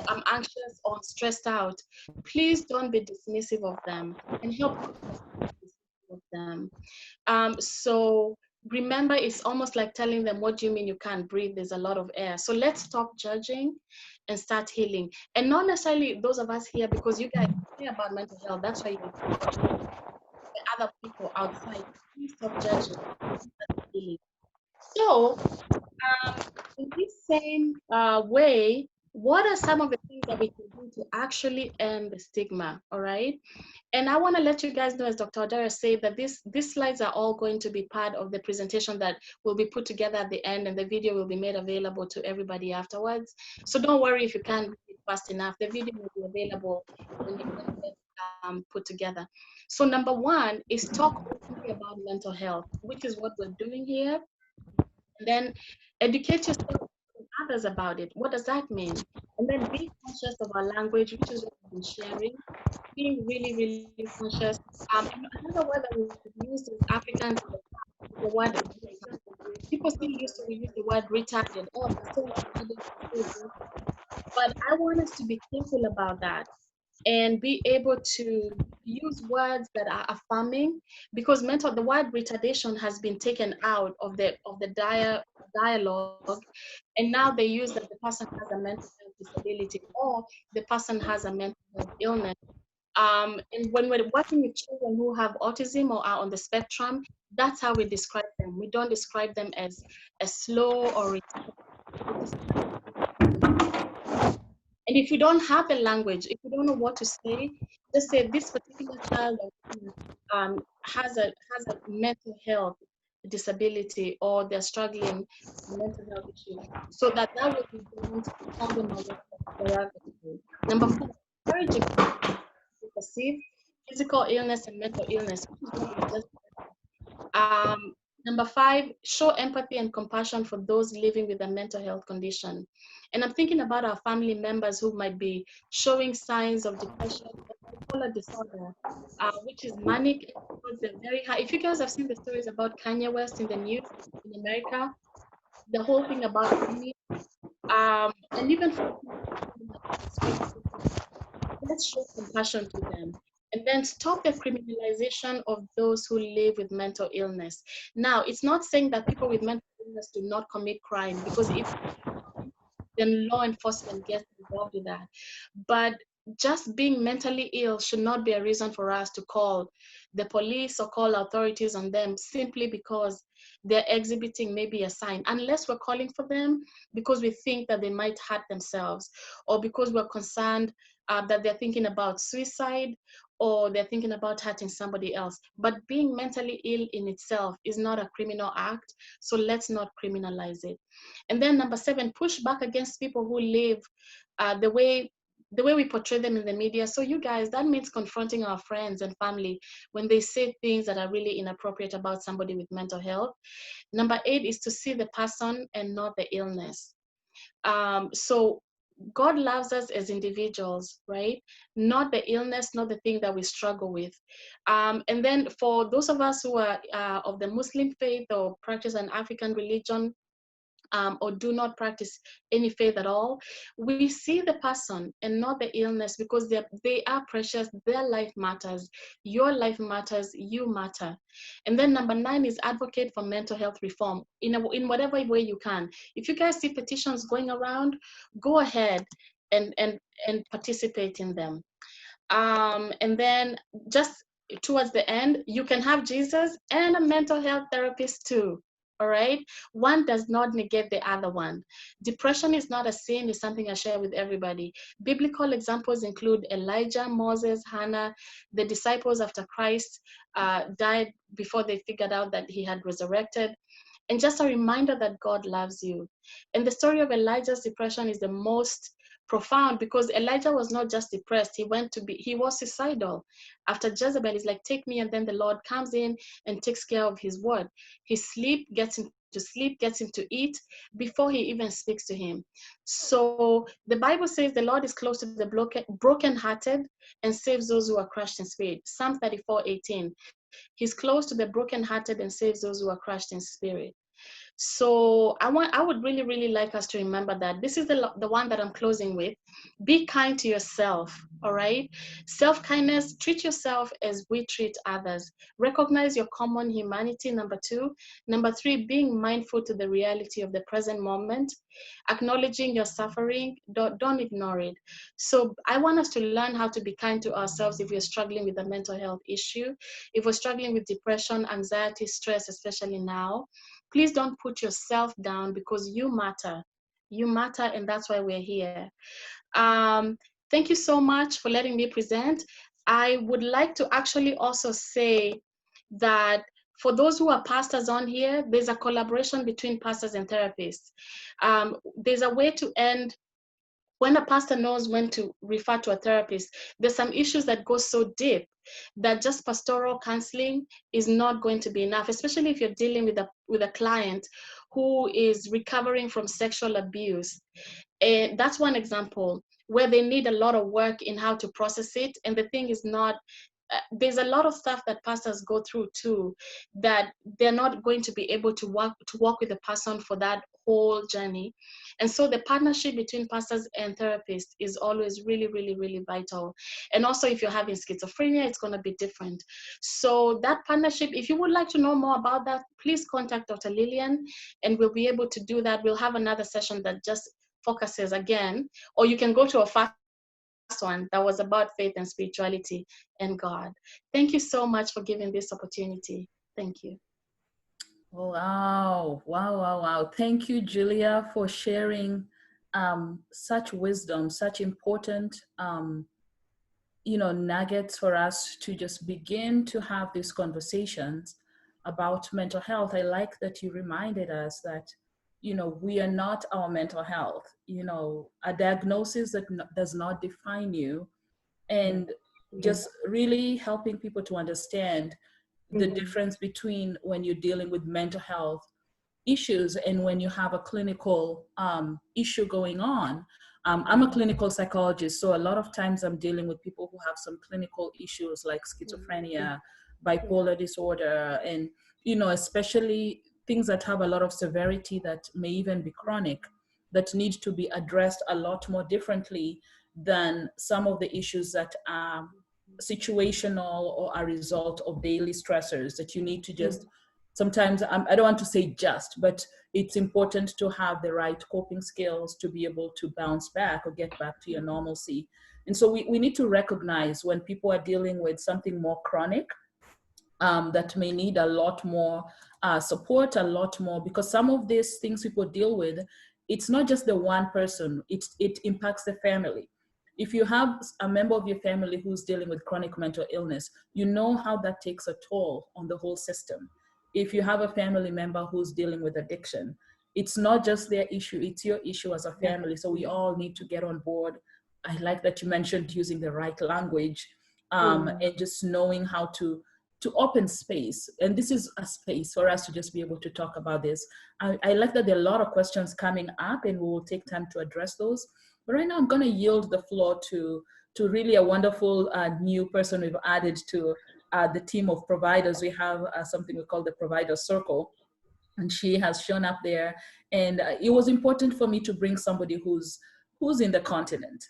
I'm anxious or I'm stressed out," please don't be dismissive of them and help others not be dismissive of them. So remember, it's almost like telling them, what do you mean you can't breathe? There's a lot of air. So let's stop judging and start healing. And not necessarily those of us here, because you guys care about mental health. That's why you're here. But the other people outside, please stop judging and start healing. So in this same way, what are some of the things that we can do to actually end the stigma? All right. And I want to let you guys know, as Dr. Odera said, that these slides are all going to be part of the presentation that will be put together at the end, and the video will be made available to everybody afterwards. So don't worry if you can't read it fast enough. The video will be available when it gets put together. So number one is talk openly about mental health, which is what we're doing here. And then educate yourself and others about it. What does that mean? And then be conscious of our language, which is what we've been sharing. Being really, really conscious. And another word that we've used as Africans in the past is the word retard. People still used to use the word retarded. Oh, they're so retarded, they're so this. But I want us to be careful about that and be able to use words that are affirming, because the word retardation has been taken out of the dialogue, and now they use that the person has a mental health disability or the person has a mental health illness. And when we're working with children who have autism or are on the spectrum, that's how we describe them. We don't describe them as slow or retarded. We describe And if you don't have the language, if you don't know what to say, just say this particular child has a mental health disability, or they're struggling with mental health issue, so that way we don't tell them a lot of derogatory. Number 4, encouraging to perceive physical illness and mental illness, which is what we just Number 5, show empathy and compassion for those living with a mental health condition. And I'm thinking about our family members who might be showing signs of depression or bipolar disorder, which is manic. They're very high. If you guys have seen the stories about Kanye West in the news in America, the whole thing about money, and even for let's show compassion to them. And then stop the criminalization of those who live with mental illness. Now, it's not saying that people with mental illness do not commit crime, because if then law enforcement gets involved in that. But just being mentally ill should not be a reason for us to call the police or call authorities on them simply because they're exhibiting maybe a sign, unless we're calling for them because we think that they might hurt themselves, or because we're concerned that they're thinking about suicide, or they're thinking about hurting somebody else. But being mentally ill in itself is not a criminal act, so let's not criminalize it. And then number 7, push back against people who live the way we portray them in the media. So you guys, that means confronting our friends and family when they say things that are really inappropriate about somebody with mental health. Number 8 is to see the person and not the illness. So God loves us as individuals, right? Not the illness, not the thing that we struggle with. And then for those of us who are of the Muslim faith or practice an African religion, or do not practice any faith at all, we see the person and not the illness, because they are precious, their life matters, your life matters, you matter. And then number 9 is advocate for mental health reform in whatever way you can. If you guys see petitions going around, go ahead and participate in them. And then just towards the end, you can have Jesus and a mental health therapist too. All right. One does not negate the other one. Depression is not a sin, it's something I share with everybody. Biblical examples include Elijah, Moses, Hannah, the disciples after Christ died before they figured out that he had resurrected. and just a reminder that God loves you. And the story of Elijah's depression is the most profound, because Elijah was not just depressed, he was suicidal. After Jezebel is like, take me, and then the Lord comes in and takes care of his word. His sleep gets him to sleep, gets him to eat before he even speaks to him. So the Bible says the Lord is close to the brokenhearted and saves those who are crushed in spirit. Psalm 34:18. He's close to the brokenhearted and saves those who are crushed in spirit. So I would really, really like us to remember that. This is the one that I'm closing with. Be kind to yourself, all right? Self-kindness, treat yourself as we treat others. Recognize your common humanity, number 2. Number 3, being mindful to the reality of the present moment. Acknowledging your suffering, don't ignore it. So I want us to learn how to be kind to ourselves if we're struggling with a mental health issue, if we're struggling with depression, anxiety, stress, especially now. Please don't put yourself down, because you matter. You matter, and that's why we're here. Thank you so much for letting me present. I would like to actually also say that for those who are pastors on here, there's a collaboration between pastors and therapists. There's a way to end. When a pastor knows when to refer to a therapist, there's some issues that go so deep that just pastoral counseling is not going to be enough, especially if you're dealing with a client who is recovering from sexual abuse. And that's one example where they need a lot of work in how to process it. And the thing is not, there's a lot of stuff that pastors go through too, that they're not going to be able to walk with the person for that whole journey. And so the partnership between pastors and therapists is always really, really, really vital. And also if you're having schizophrenia, it's going to be different. So that partnership, if you would like to know more about that, please contact Dr. Lilian, and we'll be able to do that. We'll have another session that just focuses again, or you can go to a first one that was about faith and spirituality and God. Thank you so much for giving this opportunity. Thank you. Wow, wow, wow, wow. Thank you, Julia, for sharing such wisdom, such important, nuggets for us to just begin to have these conversations about mental health. I like that you reminded us that, we are not our mental health. A diagnosis that does not define you, and just really helping people to understand the difference between when you're dealing with mental health issues and when you have a clinical issue going on. I'm a clinical psychologist, so a lot of times I'm dealing with people who have some clinical issues like schizophrenia, bipolar disorder, and especially things that have a lot of severity that may even be chronic, that need to be addressed a lot more differently than some of the issues that are situational or a result of daily stressors that you need to just sometimes, I don't want to say just, but it's important to have the right coping skills to be able to bounce back or get back to your normalcy. And so we need to recognize when people are dealing with something more chronic, that may need a lot more support, a lot more, because some of these things people deal with, it's not just the one person, it impacts the family. If you have a member of your family who's dealing with chronic mental illness, you know how that takes a toll on the whole system. If you have a family member who's dealing with addiction, it's not just their issue, it's your issue as a family. So we all need to get on board. I like that you mentioned using the right language, and just knowing how to open space. And this is a space for us to just be able to talk about this. I like that there are a lot of questions coming up, and we will take time to address those. But right now I'm going to yield the floor to really a wonderful new person we've added to the team of providers. We have something we call the Provider Circle, and she has shown up there. And it was important for me to bring somebody who's in the continent,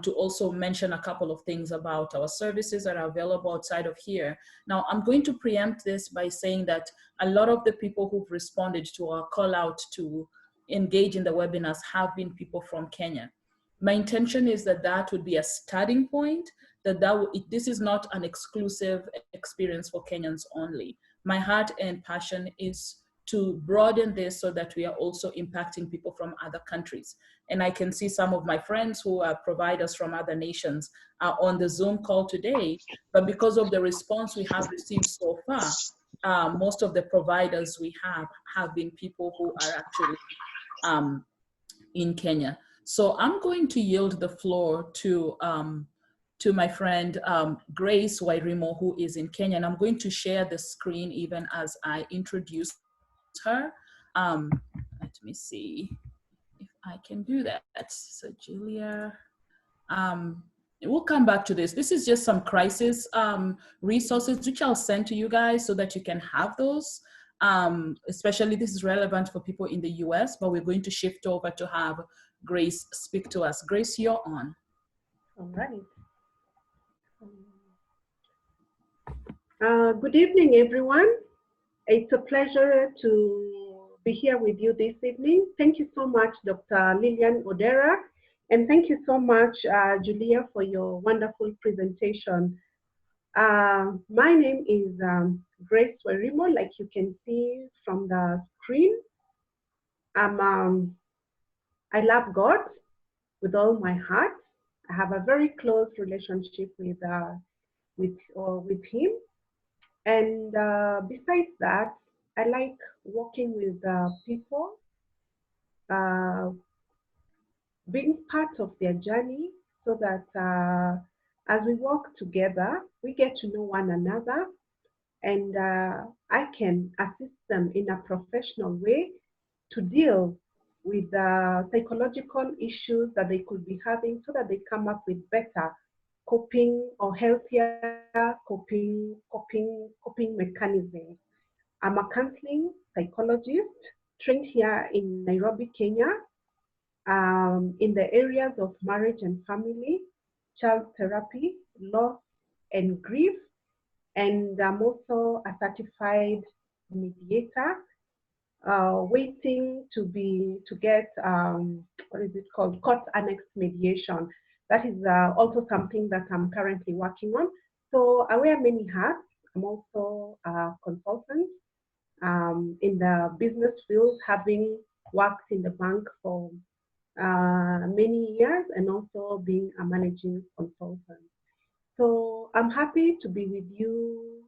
to also mention a couple of things about our services that are available outside of here. Now, I'm going to preempt this by saying that a lot of the people who've responded to our call out to engage in the webinars have been people from Kenya. My intention is that that would be a starting point, this is not an exclusive experience for Kenyans only. My heart and passion is to broaden this so that we are also impacting people from other countries. And I can see some of my friends who are providers from other nations are on the Zoom call today, but because of the response we have received so far, most of the providers we have been people who are actually in Kenya. So I'm going to yield the floor to my friend Grace Wairimu, who is in Kenya, and I'm going to share the screen even as I introduce her. Let me see if I can do that. So Julia, we'll come back to this. This is just some crisis resources which I'll send to you guys so that you can have those. Especially this is relevant for people in the US, but we're going to shift over to have Grace speak to us. Grace, you're on. All right. Good evening, everyone. It's a pleasure to be here with you this evening. Thank you so much, Dr. Lilian Odera, and thank you so much, Julia, for your wonderful presentation. My name is Grace Wairimu, like you can see from the screen. I love God with all my heart. I have a very close relationship with Him. And besides that, I like working with people, being part of their journey so that as we work together, we get to know one another, and I can assist them in a professional way to deal with psychological issues that they could be having so that they come up with better coping or healthier coping mechanisms. I'm a counseling psychologist trained here in Nairobi, Kenya, in the areas of marriage and family, child therapy, loss and grief, and I'm also a certified mediator, waiting to get what is it called, court annex mediation. That is also something that I'm currently working on. So I wear many hats. I'm also a consultant in the business field, having worked in the bank for many years and also being a managing consultant. So I'm happy to be with you,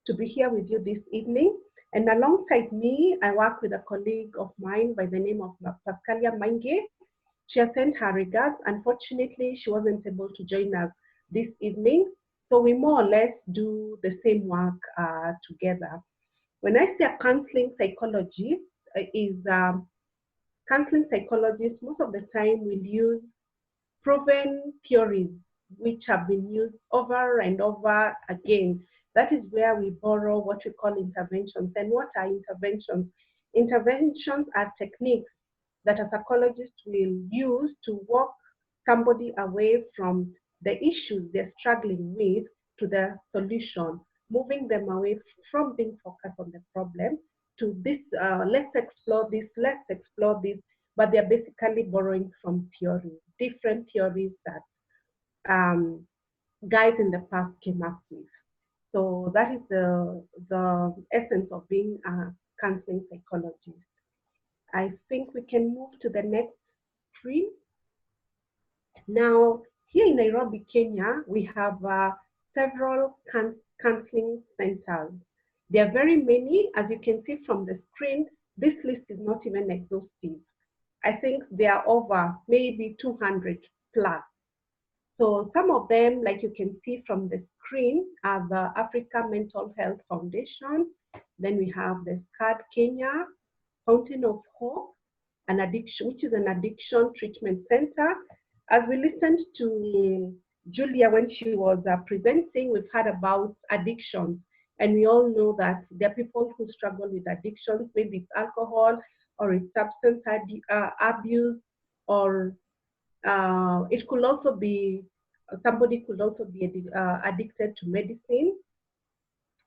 to be here with you this evening. And alongside me, I work with a colleague of mine by the name of Pascalia Mange. She has sent her regards. Unfortunately, she wasn't able to join us this evening. So we more or less do the same work together. When I say a counseling psychologist, counseling psychologists most of the time will use proven theories which have been used over and over again. That is where we borrow what we call interventions. And what are interventions? Interventions are techniques that a psychologist will use to walk somebody away from the issues they're struggling with to the solution, moving them away from being focused on the problem to this, let's explore this, but they're basically borrowing from theories, different theories that guys in the past came up with. So that is the essence of being a counseling psychologist. I think we can move to the next screen. Now, here in Nairobi, Kenya, we have several counseling centers. There are very many, as you can see from the screen. This list is not even exhaustive. I think there are over maybe 200 plus. So some of them, like you can see from the screen, are the Africa Mental Health Foundation. Then we have the SCAD Kenya, Fountain of Hope, which is an addiction treatment center. As we listened to Julia when she was presenting, we've heard about addiction. And we all know that there are people who struggle with addictions, maybe it's alcohol, or it's substance abuse, or it could also be, somebody could also be addicted to medicine.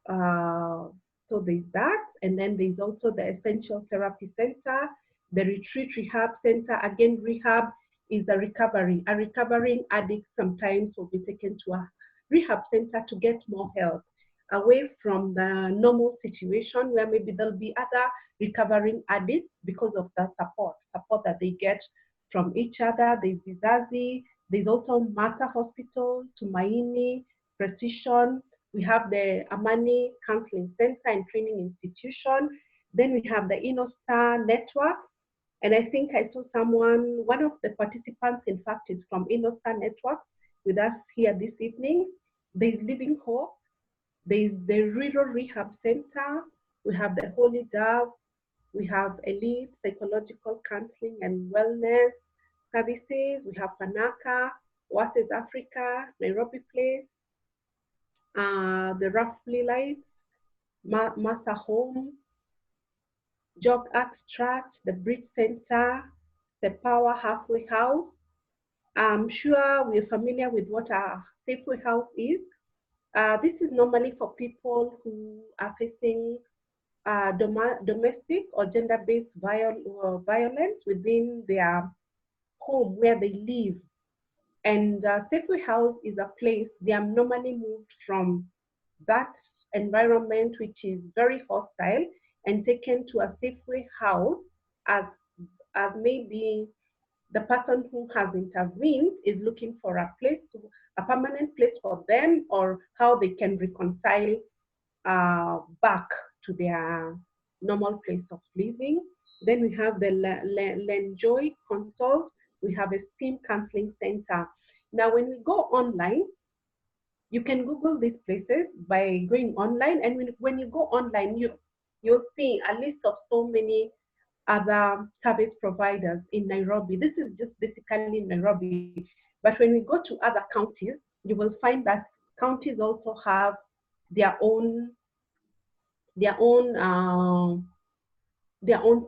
So there's that. And then there's also the Essential Therapy Center, the Retreat Rehab Center. Again, rehab is a recovery. A recovering addict sometimes will be taken to a rehab center to get more help, away from the normal situation where maybe there'll be other recovering addicts because of the support that they get from each other. There's Vizazi, there's also Mata Hospital, Tumaini, Precision. We have the Amani Counseling Center and Training Institution. Then we have the InnoStar Network. And I think I saw one of the participants, in fact, is from InnoStar Network with us here this evening. There's Living Hope. There's the Rural Rehab Center. We have the Holy Dove. We have Elite Psychological Counseling and Wellness Services. We have Panaka, Oasis Africa, Nairobi Place, the Roughly Lights, Massa Home, Job Abstract, the Bridge Center, the Power Halfway House. I'm sure we're familiar with what a halfway house is. This is normally for people who are facing domestic or gender-based violence within their home where they live. And Safeway House is a place they are normally moved from that environment, which is very hostile, and taken to a Safeway House as maybe the person who has intervened is looking for a permanent place for them, or how they can reconcile back to their normal place of living. Then we have the Lenjoy Consult. We have a STEAM Counseling Center. Now, when we go online, you can Google these places by going online. And when you go online, you'll see a list of so many other service providers in Nairobi. This is just basically in Nairobi. But when we go to other counties, you will find that counties also have their own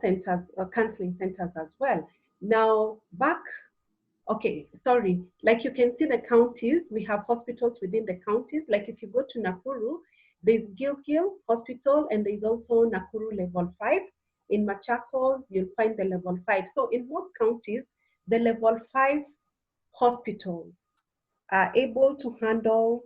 centers, counseling centers as well. Now, like you can see the counties, we have hospitals within the counties. Like if you go to Nakuru, there's Gilgil Hospital, and there's also Nakuru Level 5. In Machakos, you'll find the Level 5. So in most counties, the Level 5 hospitals are able to handle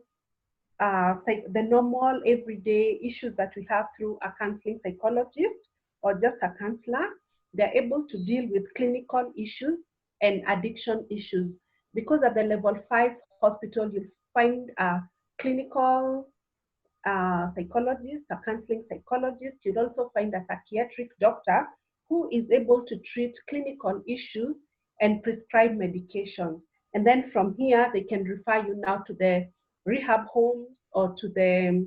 the normal everyday issues that we have through a counseling psychologist or just a counselor. They're able to deal with clinical issues and addiction issues. Because at the Level 5 hospital, you'll find a clinical psychologist, a counseling psychologist. You'll also find a psychiatric doctor who is able to treat clinical issues and prescribe medication. And then from here, they can refer you now to the rehab homes or to the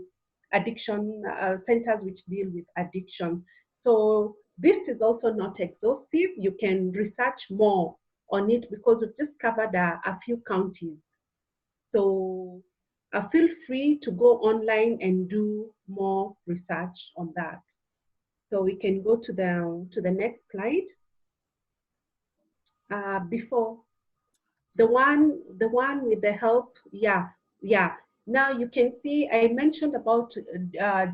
addiction centers which deal with addiction. So this is also not exhaustive. You can research more on it because we've just covered a few counties. So feel free to go online and do more research on that. So we can go to the next slide. Before the one with the help, yeah. Now you can see I mentioned about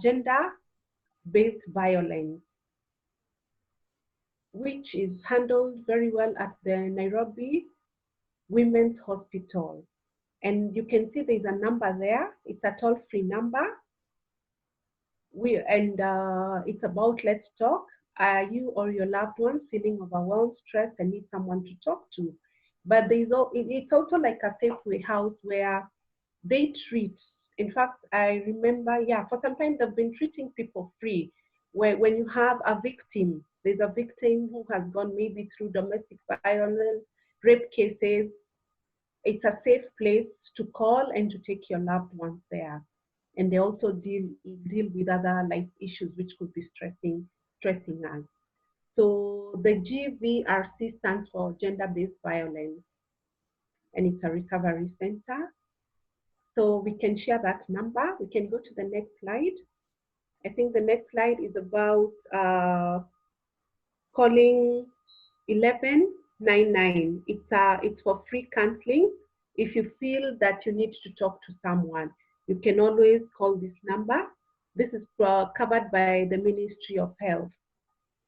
gender-based violence, which is handled very well at the Nairobi Women's Hospital. And you can see there's a number there. It's a toll-free number. It's about let's talk. Are you or your loved ones feeling overwhelmed, stressed, and need someone to talk to? But it's also like a Safeway House where they treat. In fact, I remember, for some time they've been treating people free. When you have a victim, there's a victim who has gone maybe through domestic violence, rape cases, it's a safe place to call and to take your loved ones there. And they also deal with other life issues which could be stressing us. So the GVRC stands for gender-based violence, and it's a recovery center. So we can share that number. We can go to the next slide. I think the next slide is about calling 1199. It's for free counseling. If you feel that you need to talk to someone, you can always call this number. This is covered by the Ministry of Health.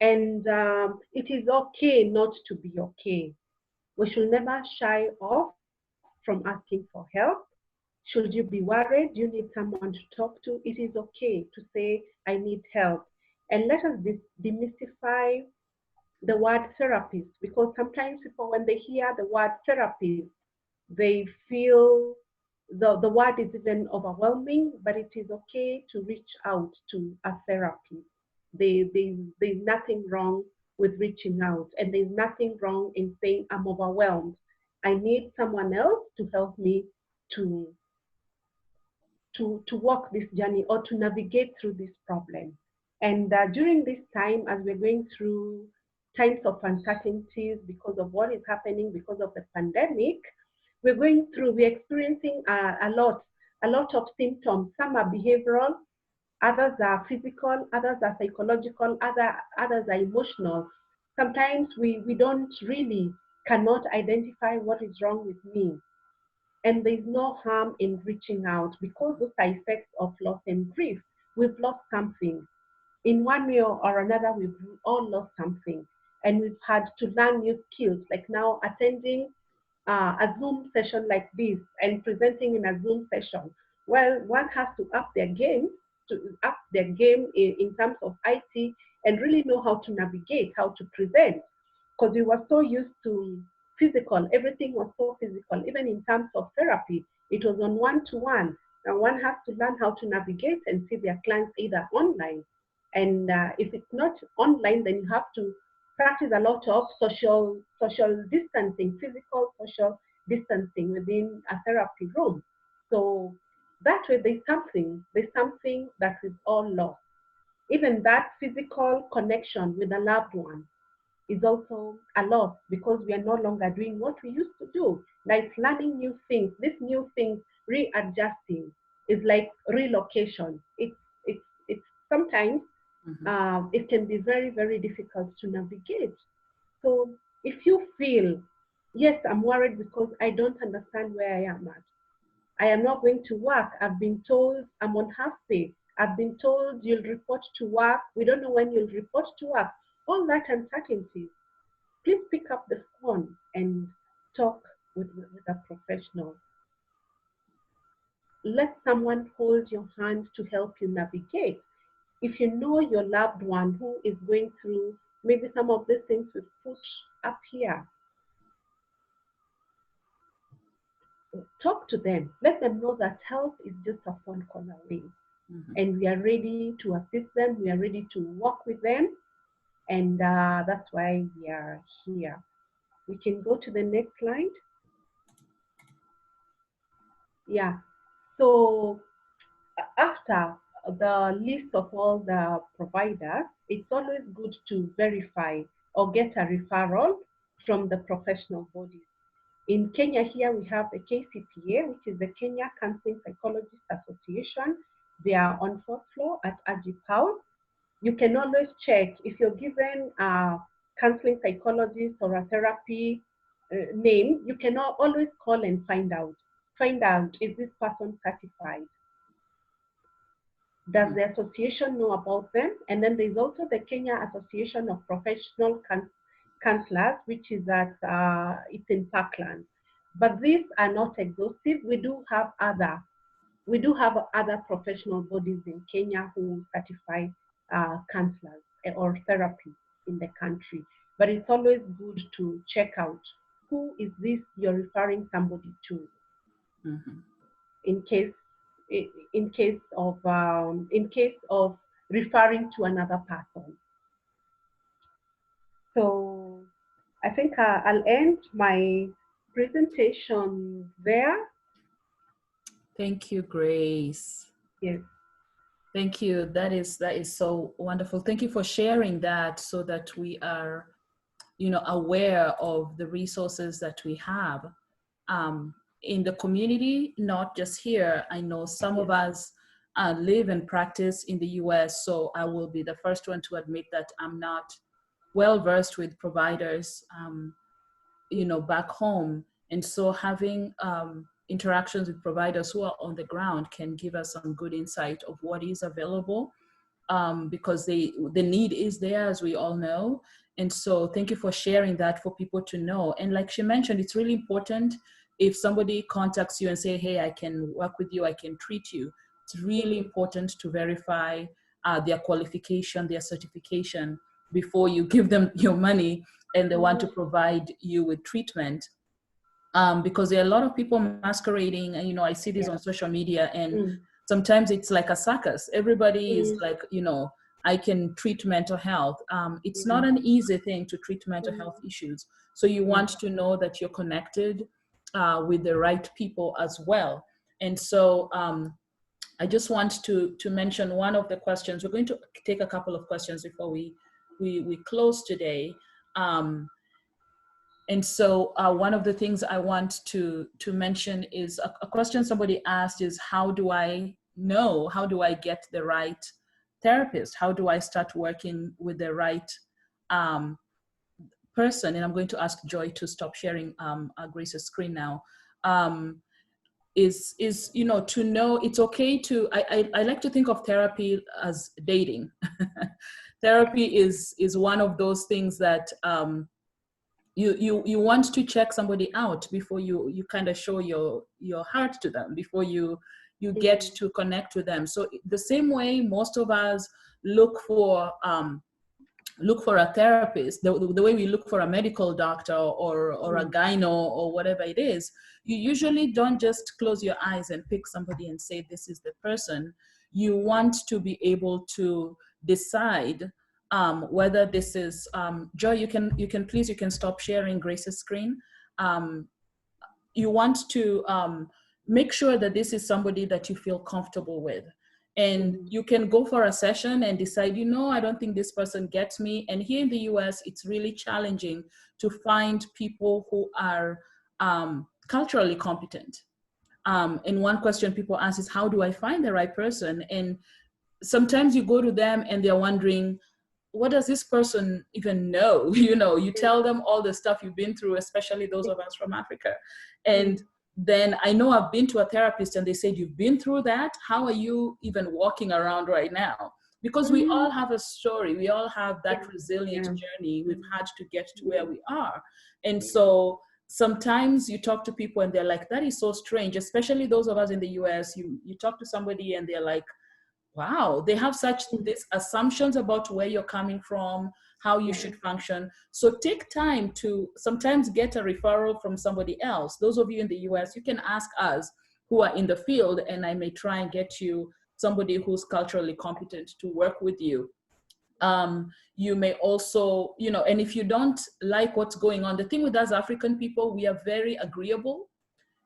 And it is okay not to be okay. We should never shy off from asking for help. Should you be worried, you need someone to talk to, it is okay to say, I need help. And let us demystify the word therapist, because sometimes people, when they hear the word therapist, they feel the word is even overwhelming, but it is okay to reach out to a therapist. There's nothing wrong with reaching out, and there's nothing wrong in saying, I'm overwhelmed. I need someone else to help me to walk this journey or to navigate through this problem. And during this time, as we're going through times of uncertainties because of what is happening, because of the pandemic, we're experiencing a lot of symptoms. Some are behavioral, others are physical, others are psychological, others are emotional. Sometimes we don't really cannot identify what is wrong with me. And there's no harm in reaching out because those are effects of loss and grief. We've lost something. In one way or another, we've all lost something. And we've had to learn new skills, like now attending a Zoom session like this and presenting in a Zoom session. Well, one has to up their game, in terms of IT and really know how to navigate, how to present, because we were so used to physical, everything was so physical. Even in terms of therapy, it was on one-to-one. Now one has to learn how to navigate and see their clients either online. And if it's not online, then you have to practice a lot of social distancing, physical social distancing within a therapy room. So that way there's something that we've all lost. Even that physical connection with a loved one is also a loss because we are no longer doing what we used to do. Like learning new things, these new things, readjusting is like relocation. It's sometimes it can be very, very difficult to navigate. So if you feel, yes, I'm worried because I don't understand where I am at. I am not going to work. I've been told I'm on half pay. I've been told you'll report to work. We don't know when you'll report to work. All that uncertainty. Please pick up the phone and talk with a professional. Let someone hold your hand to help you navigate. If you know your loved one who is going through maybe some of these things we've put up here, talk to them. Let them know that help is just a phone call away. And we are ready to assist them. We are ready to work with them. And that's why we are here. We can go to the next slide. Yeah. So after the list of all the providers, it's always good to verify or get a referral from the professional bodies. In Kenya here, we have the KCPA, which is the Kenya Counseling Psychologists Association. They are on 4th floor at Ajipao. You can always check if you're given a counseling psychologist or a therapy name, you can always call and find out, is this person certified? Does the association know about them? And then there's also the Kenya Association of Professional Counselors, which is at, it's in Parkland. But these are not exhaustive. We do have other professional bodies in Kenya who certify counselors or therapy in the country. But it's always good to check out who is this you're referring somebody to, in case of referring to another person. So I think I'll end my presentation there. Thank you, Grace. Yes. Thank you. That is so wonderful. Thank you for sharing that so that we are, aware of the resources that we have in the community, not just here. I know some of us live and practice in the US, so I will be the first one to admit that I'm not well versed with providers, back home. And so having interactions with providers who are on the ground can give us some good insight of what is available, because the need is there, as we all know. And so thank you for sharing that for people to know. And like she mentioned, it's really important if somebody contacts you and say, hey, I can work with you, I can treat you. It's really important to verify their qualification, their certification before you give them your money and they want to provide you with treatment. because there are a lot of people masquerading, and I see this on social media, and sometimes it's like a circus. Everybody is like, I can treat mental health. It's not an easy thing to treat mental health issues. So you want to know that you're connected with the right people as well. And so I just want to mention one of the questions. We're going to take a couple of questions before we close today. And so one of the things I want to mention is a question somebody asked is, how do I get the right therapist? How do I start working with the right person? And I'm going to ask Joy to stop sharing Grace's screen now. Is to know it's okay to, I like to think of therapy as dating. Therapy is one of those things that you want to check somebody out before you kind of show your heart to them, before you get to connect with them. So the same way most of us look for a therapist, the way we look for a medical doctor or a gyno or whatever it is, you usually don't just close your eyes and pick somebody and say, this is the person. You want to be able to decide whether this is, Joy, you can stop sharing Grace's screen. You want to make sure that this is somebody that you feel comfortable with. And you can go for a session and decide, I don't think this person gets me. And here in the US, it's really challenging to find people who are culturally competent. And one question people ask is, how do I find the right person? And sometimes you go to them and they're wondering, what does this person even know? You tell them all the stuff you've been through, especially those of us from Africa. And then I know I've been to a therapist and they said, you've been through that? How are you even walking around right now? Because we all have a story. We all have that resilient journey we've had to get to where we are. And so sometimes you talk to people and they're like, that is so strange, especially those of us in the US. You talk to somebody and they're like, wow, they have these assumptions about where you're coming from, how you should function. So take time to sometimes get a referral from somebody else. Those of you in the US, you can ask us who are in the field, and I may try and get you somebody who's culturally competent to work with you. You may also, and if you don't like what's going on, the thing with us African people, we are very agreeable.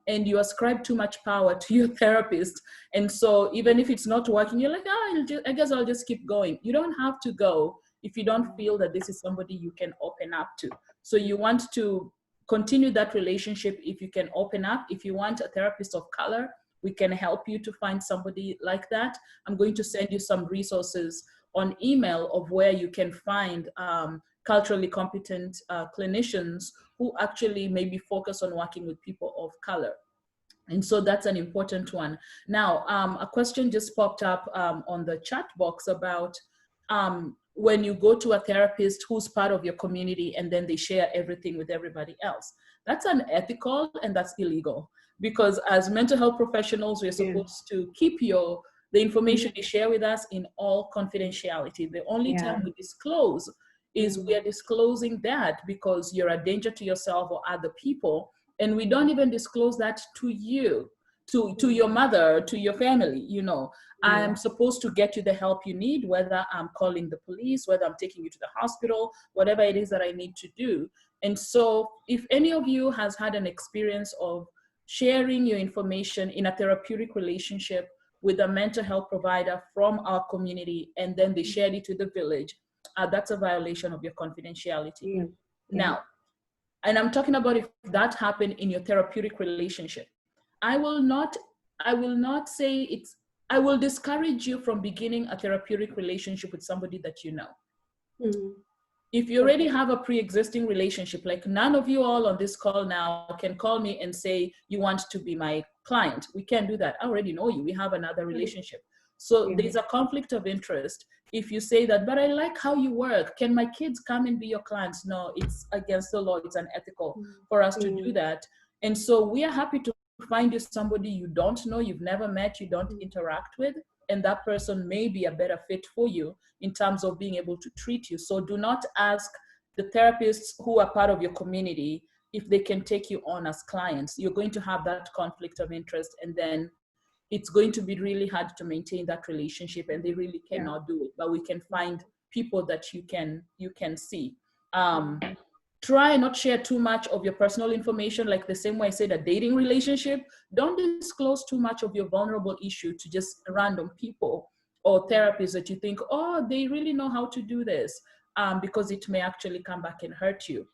And you ascribe too much power to your therapist. And so even if it's not working, you're like, I guess I'll just keep going. You don't have to go if you don't feel that this is somebody you can open up to. So you want to continue that relationship if you can open up. If you want a therapist of color, we can help you to find somebody like that. I'm going to send you some resources on email of where you can find culturally competent clinicians who actually maybe focus on working with people of color. And so that's an important one. Now, a question just popped up on the chat box about when you go to a therapist who's part of your community and then they share everything with everybody else. That's unethical and that's illegal, because as mental health professionals, we're supposed to keep the information you share with us in all confidentiality. The only time we disclose is we are disclosing that because you're a danger to yourself or other people. And we don't even disclose that to you, to your mother, to your family. I am supposed to get you the help you need, whether I'm calling the police, whether I'm taking you to the hospital, whatever it is that I need to do. And so if any of you has had an experience of sharing your information in a therapeutic relationship with a mental health provider from our community, and then they shared it to the village, that's a violation of your confidentiality. Now, and I'm talking about if that happened in your therapeutic relationship. I will not say it's, I will discourage you from beginning a therapeutic relationship with somebody that you know. If you already have a pre-existing relationship, like none of you all on this call now can call me and say, you want to be my client. We can't do that. I already know you. We have another relationship. So there's a conflict of interest. If you say that, but I like how you work, can my kids come and be your clients? No, it's against the law. It's unethical for us to do that. And so we are happy to find you somebody you don't know, you've never met, you don't interact with, and that person may be a better fit for you in terms of being able to treat you. So do not ask the therapists who are part of your community if they can take you on as clients. You're going to have that conflict of interest, and then it's going to be really hard to maintain that relationship, and they really cannot do it. But we can find people that you can see. Try and not share too much of your personal information. Like the same way I said, a dating relationship, don't disclose too much of your vulnerable issue to just random people or therapists that you think, oh, they really know how to do this, because it may actually come back and hurt you.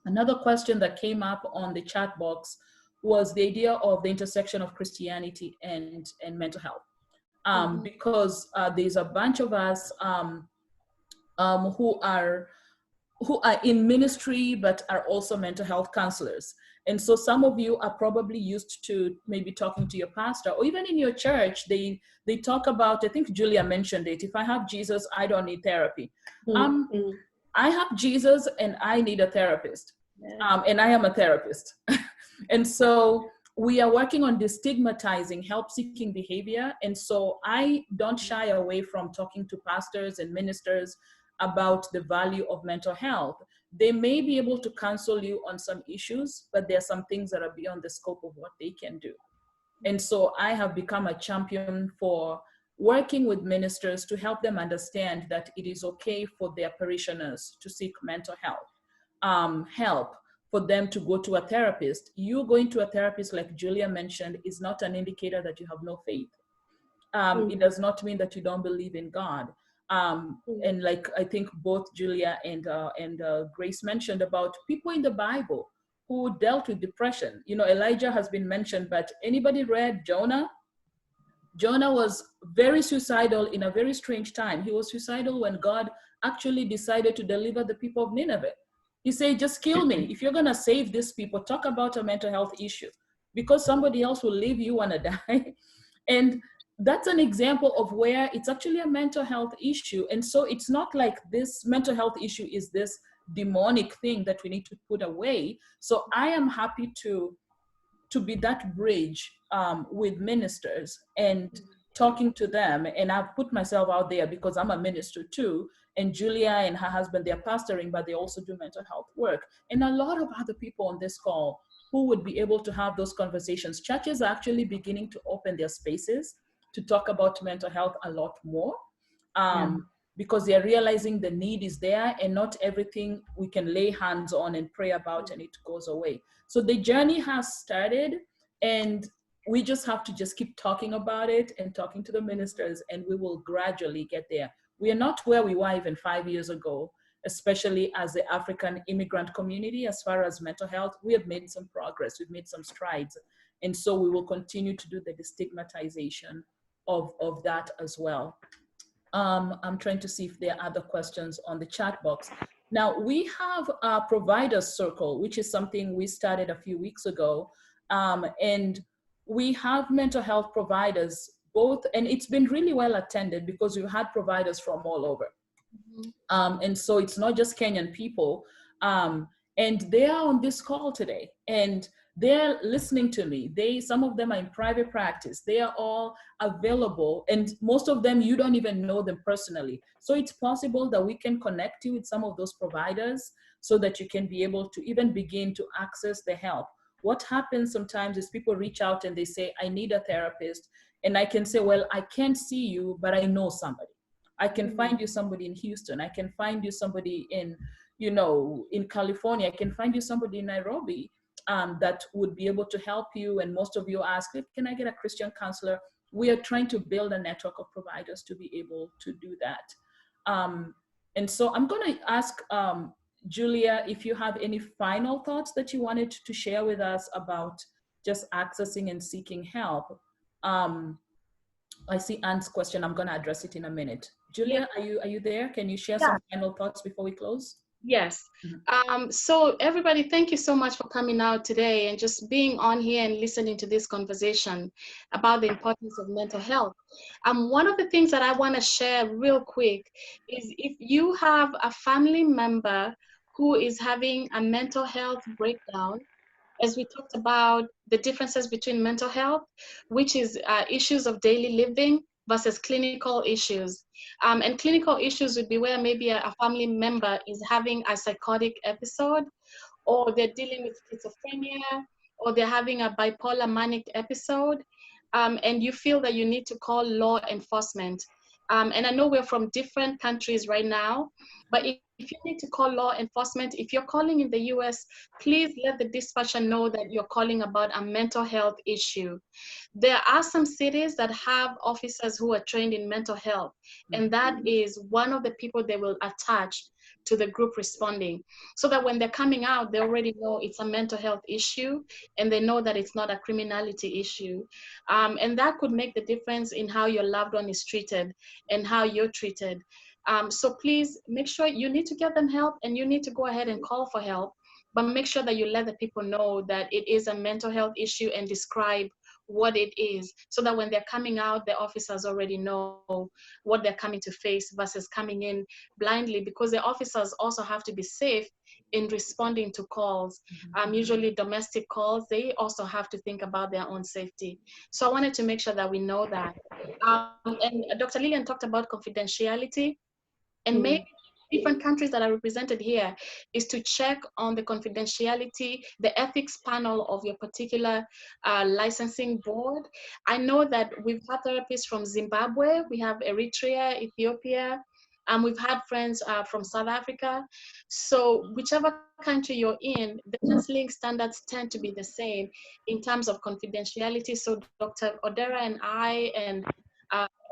Another question that came up on the chat box was the idea of the intersection of Christianity and mental health. Because there's a bunch of us who are in ministry, but are also mental health counselors. And so some of you are probably used to maybe talking to your pastor, or even in your church, they talk about, I think Julia mentioned it, if I have Jesus, I don't need therapy. I have Jesus and I need a therapist. And I am a therapist. And so we are working on destigmatizing help-seeking behavior. And so I don't shy away from talking to pastors and ministers about the value of mental health. They may be able to counsel you on some issues, but there are some things that are beyond the scope of what they can do. And so I have become a champion for working with ministers to help them understand that it is okay for their parishioners to seek mental health help, for them to go to a therapist. You going to a therapist, like Julia mentioned, is not an indicator that you have no faith. It does not mean that you don't believe in God. And like I think both Julia and Grace mentioned about people in the Bible who dealt with depression. You know, Elijah has been mentioned, but anybody read Jonah? Jonah was very suicidal in a very strange time. He was suicidal when God actually decided to deliver the people of Nineveh. He said, just kill me. If you're going to save these people, talk about a mental health issue, because somebody else will leave, you want to die. And that's an example of where it's actually a mental health issue. And so it's not like this mental health issue is this demonic thing that we need to put away. So I am happy to be that bridge with ministers and talking to them. And I've put myself out there because I'm a minister too. And Julia and her husband, they're pastoring, but they also do mental health work. And a lot of other people on this call who would be able to have those conversations. Churches are actually beginning to open their spaces to talk about mental health a lot more, because they're realizing the need is there, and not everything we can lay hands on and pray about and it goes away. So the journey has started, and we just have to just keep talking about it and talking to the ministers, and we will gradually get there. We are not where we were even 5 years ago, especially as the African immigrant community. As far as mental health, we have made some progress, we've made some strides. And so we will continue to do the destigmatization of that as well. I'm trying to see if there are other questions on the chat box. Now, we have a providers circle, which is something we started a few weeks ago. And we have mental health providers both, and it's been really well attended because we've had providers from all over. And so it's not just Kenyan people. And they are on this call today, and they're listening to me. Some of them are in private practice. They are all available, and most of them, you don't even know them personally. So it's possible that we can connect you with some of those providers so that you can be able to even begin to access the help. What happens sometimes is people reach out and they say, I need a therapist. And I can say, well, I can't see you, but I know somebody. I can find you somebody in Houston. I can find you somebody in, in California. I can find you somebody in Nairobi that would be able to help you. And most of you ask, can I get a Christian counselor? We are trying to build a network of providers to be able to do that. And so I'm going to ask Julia, if you have any final thoughts that you wanted to share with us about just accessing and seeking help. I see Anne's question. I'm going to address it in a minute. Julia, are you there? Can you share some final thoughts before we close? Yes. So everybody, thank you so much for coming out today and just being on here and listening to this conversation about the importance of mental health. One of the things that I want to share real quick is if you have a family member who is having a mental health breakdown, as we talked about the differences between mental health, which is issues of daily living, versus clinical issues. And clinical issues would be where maybe a family member is having a psychotic episode, or they're dealing with schizophrenia, or they're having a bipolar manic episode, and you feel that you need to call law enforcement. And I know we're from different countries right now, but if you need to call law enforcement, if you're calling in the US, please let the dispatcher know that you're calling about a mental health issue. There are some cities that have officers who are trained in mental health, and that is one of the people they will attach to the group responding, so that when they're coming out, they already know it's a mental health issue, and they know that it's not a criminality issue. And that could make the difference in how your loved one is treated and how you're treated. So please make sure you need to get them help, and you need to go ahead and call for help, but make sure that you let the people know that it is a mental health issue and describe what it is, so that when they're coming out, the officers already know what they're coming to face versus coming in blindly, because the officers also have to be safe in responding to calls. Usually domestic calls, they also have to think about their own safety. So I wanted to make sure that we know that. And Dr. Lilian talked about confidentiality, and maybe different countries that are represented here is to check on the confidentiality, the ethics panel of your particular licensing board. I know that we've had therapists from Zimbabwe, we have Eritrea, Ethiopia, and we've had friends from South Africa. So whichever country you're in, the counseling standards tend to be the same in terms of confidentiality. So Dr. Odera and I and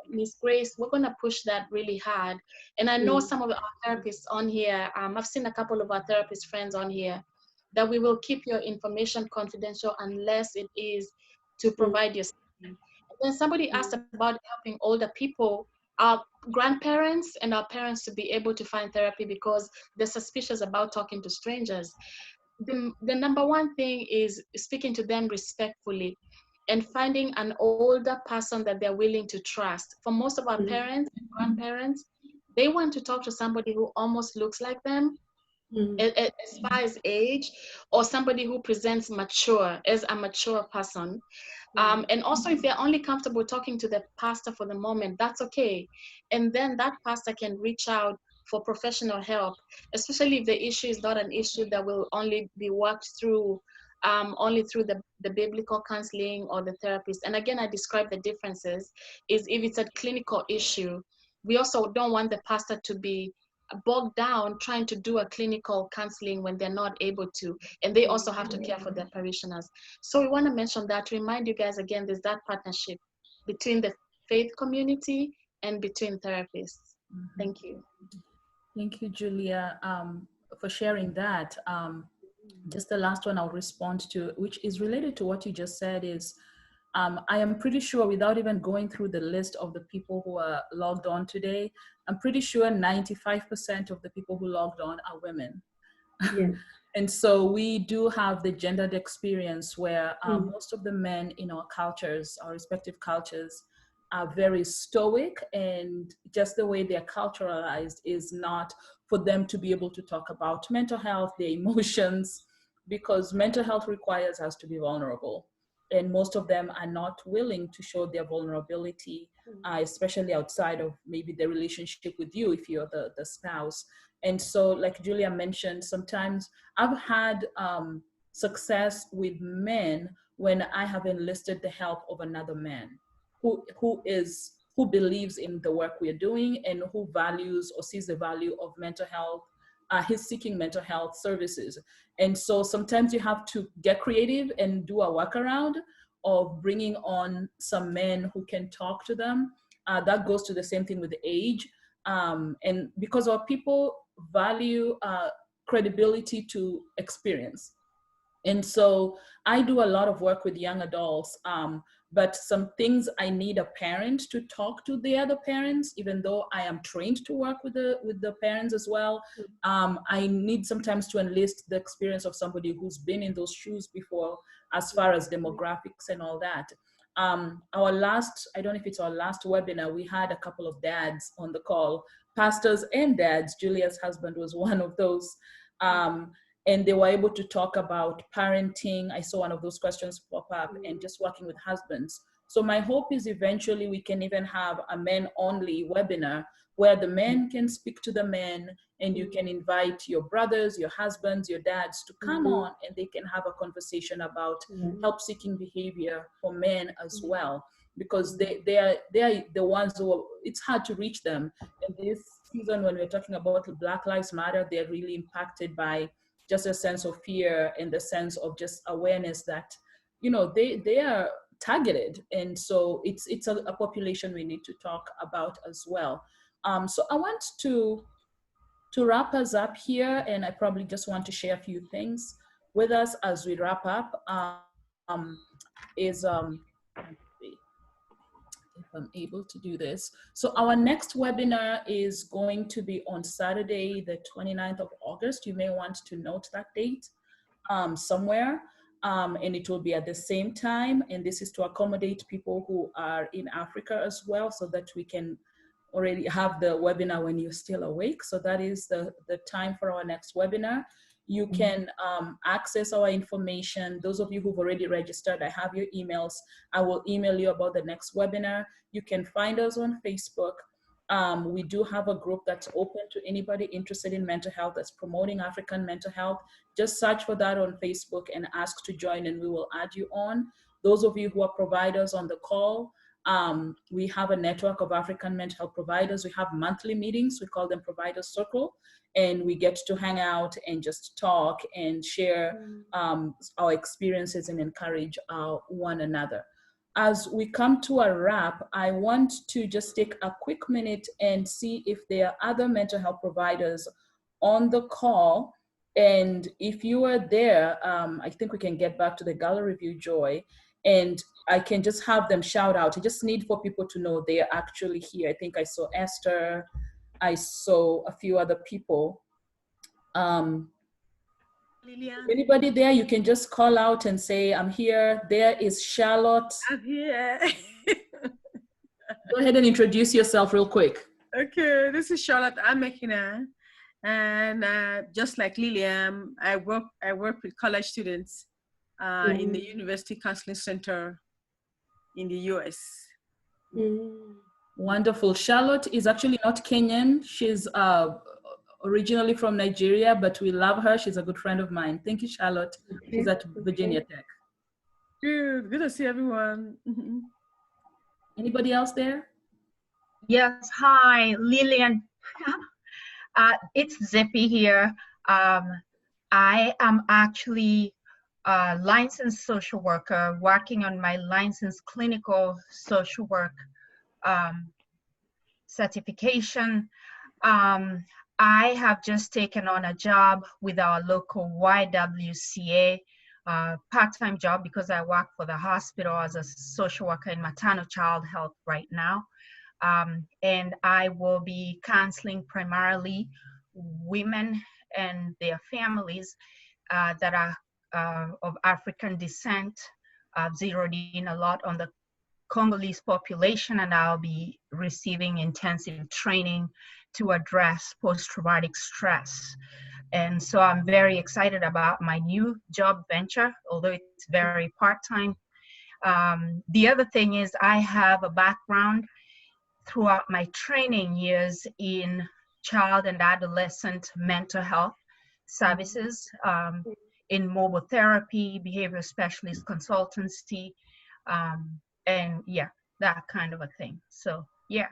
Miss Grace, we're going to push that really hard. And I know some of our therapists on here, I've seen a couple of our therapist friends on here, that we will keep your information confidential unless it is to provide your safety. And then somebody asked about helping older people, our grandparents and our parents, to be able to find therapy because they're suspicious about talking to strangers. The number one thing is speaking to them respectfully and finding an older person that they're willing to trust. For most of our parents and grandparents, they want to talk to somebody who almost looks like them, as far as age, or somebody who presents mature, as a mature person. And also, if they're only comfortable talking to the pastor for the moment, that's okay. And then that pastor can reach out for professional help, especially if the issue is not an issue that will only be worked through only through the biblical counseling or the therapist. And again, I described the differences, is if it's a clinical issue, we also don't want the pastor to be bogged down trying to do a clinical counseling when they're not able to, and they also have to care for their parishioners. So we want to mention that to remind you guys, again, there's that partnership between the faith community and between therapists. Thank you. Thank you, Julia, for sharing that. Just the last one I'll respond to, which is related to what you just said, is I am pretty sure, without even going through the list of the people who are logged on today, I'm pretty sure 95% of the people who logged on are women. Yes. And so we do have the gendered experience where most of the men in our cultures, our respective cultures, are very stoic, and just the way they're culturalized is not for them to be able to talk about mental health, their emotions, because mental health requires us to be vulnerable. And most of them are not willing to show their vulnerability, especially outside of maybe the relationship with you, if you're the spouse. And so, like Julia mentioned, sometimes I've had success with men when I have enlisted the help of another man who believes in the work we're doing and who values or sees the value of mental health. He's seeking mental health services. And so sometimes you have to get creative and do a workaround of bringing on some men who can talk to them. That goes to the same thing with age. And because our people value credibility to experience. And so I do a lot of work with young adults, but some things I need a parent to talk to the other parents, even though I am trained to work with the parents as well. I need sometimes to enlist the experience of somebody who's been in those shoes before, as far as demographics and all that. Our last, I don't know if it's our last webinar, we had a couple of dads on the call, pastors and dads. Julia's husband was one of those. And they were able to talk about parenting. I saw one of those questions pop up, and just working with husbands So my hope is eventually we can even have a men-only webinar where the men can speak to the men, and you can invite your brothers, your husbands, your dads to come on, and they can have a conversation about help-seeking behavior for men as well, because they are the ones who, it's hard to reach them. And this season, when we're talking about Black Lives Matter, they're really impacted by just a sense of fear and the sense of just awareness that, you know, they are targeted. And so it's a population we need to talk about as well. So I want to wrap us up here, and I probably just want to share a few things with us as we wrap up. Let's see if I'm able to do this. So our next webinar is going to be on Saturday, the 29th of August. You may want to note that date somewhere, and it will be at the same time. And this is to accommodate people who are in Africa as well, so that we can already have the webinar when you're still awake. So that is the time for our next webinar. You can access our information. Those of you who've already registered, I have your emails. I will email you about the next webinar. You can find us on Facebook. We do have a group that's open to anybody interested in mental health, that's promoting African mental health. Just search for that on Facebook and ask to join, and we will add you on. Those of you who are providers on the call, we have a network of African mental health providers. We have monthly meetings. We call them Provider Circle, and we get to hang out and just talk and share our experiences and encourage one another. As we come to a wrap, I want to just take a quick minute and see if there are other mental health providers on the call. And if you are there, I think we can get back to the gallery view, Joy, and I can just have them shout out. I just need for people to know they are actually here. I think I saw Esther, I saw a few other people. Lilian. Anybody there, you can just call out and say, I'm here. There is Charlotte. I'm here. Go ahead and introduce yourself real quick. Okay, this is Charlotte Amekina. And just like Lilian, I work with college students in the University Counseling Center in the US. Wonderful. Charlotte is actually not Kenyan. She's originally from Nigeria, but we love her. She's a good friend of mine. Thank you, Charlotte. She's at Virginia Tech. Good to see everyone. Anybody else there? Yes, hi, Lilian. It's Zippy here. I am actually a licensed social worker working on my licensed clinical social work certification. I have just taken on a job with our local YWCA, part-time job, because I work for the hospital as a social worker in maternal child health right now. And I will be counseling primarily women and their families that are of African descent. I've zeroed in a lot on the Congolese population, and I'll be receiving intensive training to address post-traumatic stress. And so I'm very excited about my new job venture, although it's very part-time. The other thing is I have a background throughout my training years in child and adolescent mental health services, in mobile therapy, behavioral specialist consultancy, and yeah, that kind of a thing. So yeah.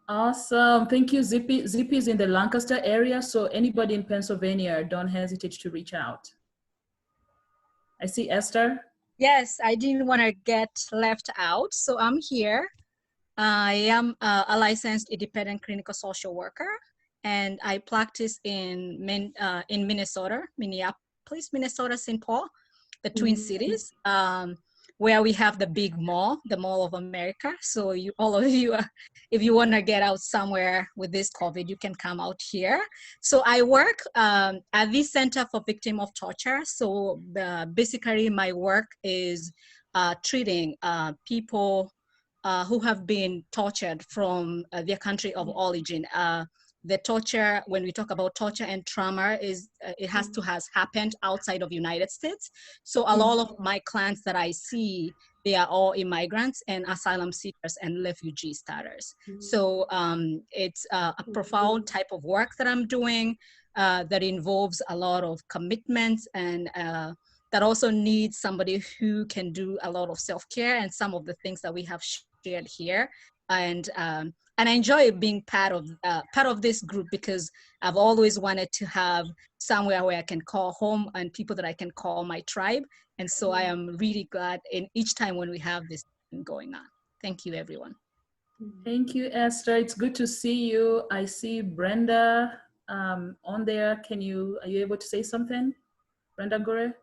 Awesome. Thank you, Zippy. Zippy is in the Lancaster area, so anybody in Pennsylvania, don't hesitate to reach out. I see Esther. Yes, I didn't want to get left out, so I'm here. I am a licensed independent clinical social worker, and I practice in Minnesota, Minneapolis, Minnesota, St. Paul, the Twin Cities, where we have the big mall, the Mall of America. So all of you, if you want to get out somewhere with this COVID, you can come out here. So I work at the Center for Victims of Torture. So basically my work is treating people who have been tortured from their country of origin. The torture, when we talk about torture and trauma, it has happened outside of the United States. So a lot of my clients that I see they are all immigrants and asylum seekers and refugee status. So it's a profound type of work that I'm doing that involves a lot of commitments and that also needs somebody who can do a lot of self-care and some of the things that we have shared here. And I enjoy being part of this group because I've always wanted to have somewhere where I can call home and people that I can call my tribe. And so I am really glad in each time when we have this thing going on. Thank you, everyone. Thank you, Esther. It's good to see you. I see Brenda on there. Are you able to say something? Brenda Gore?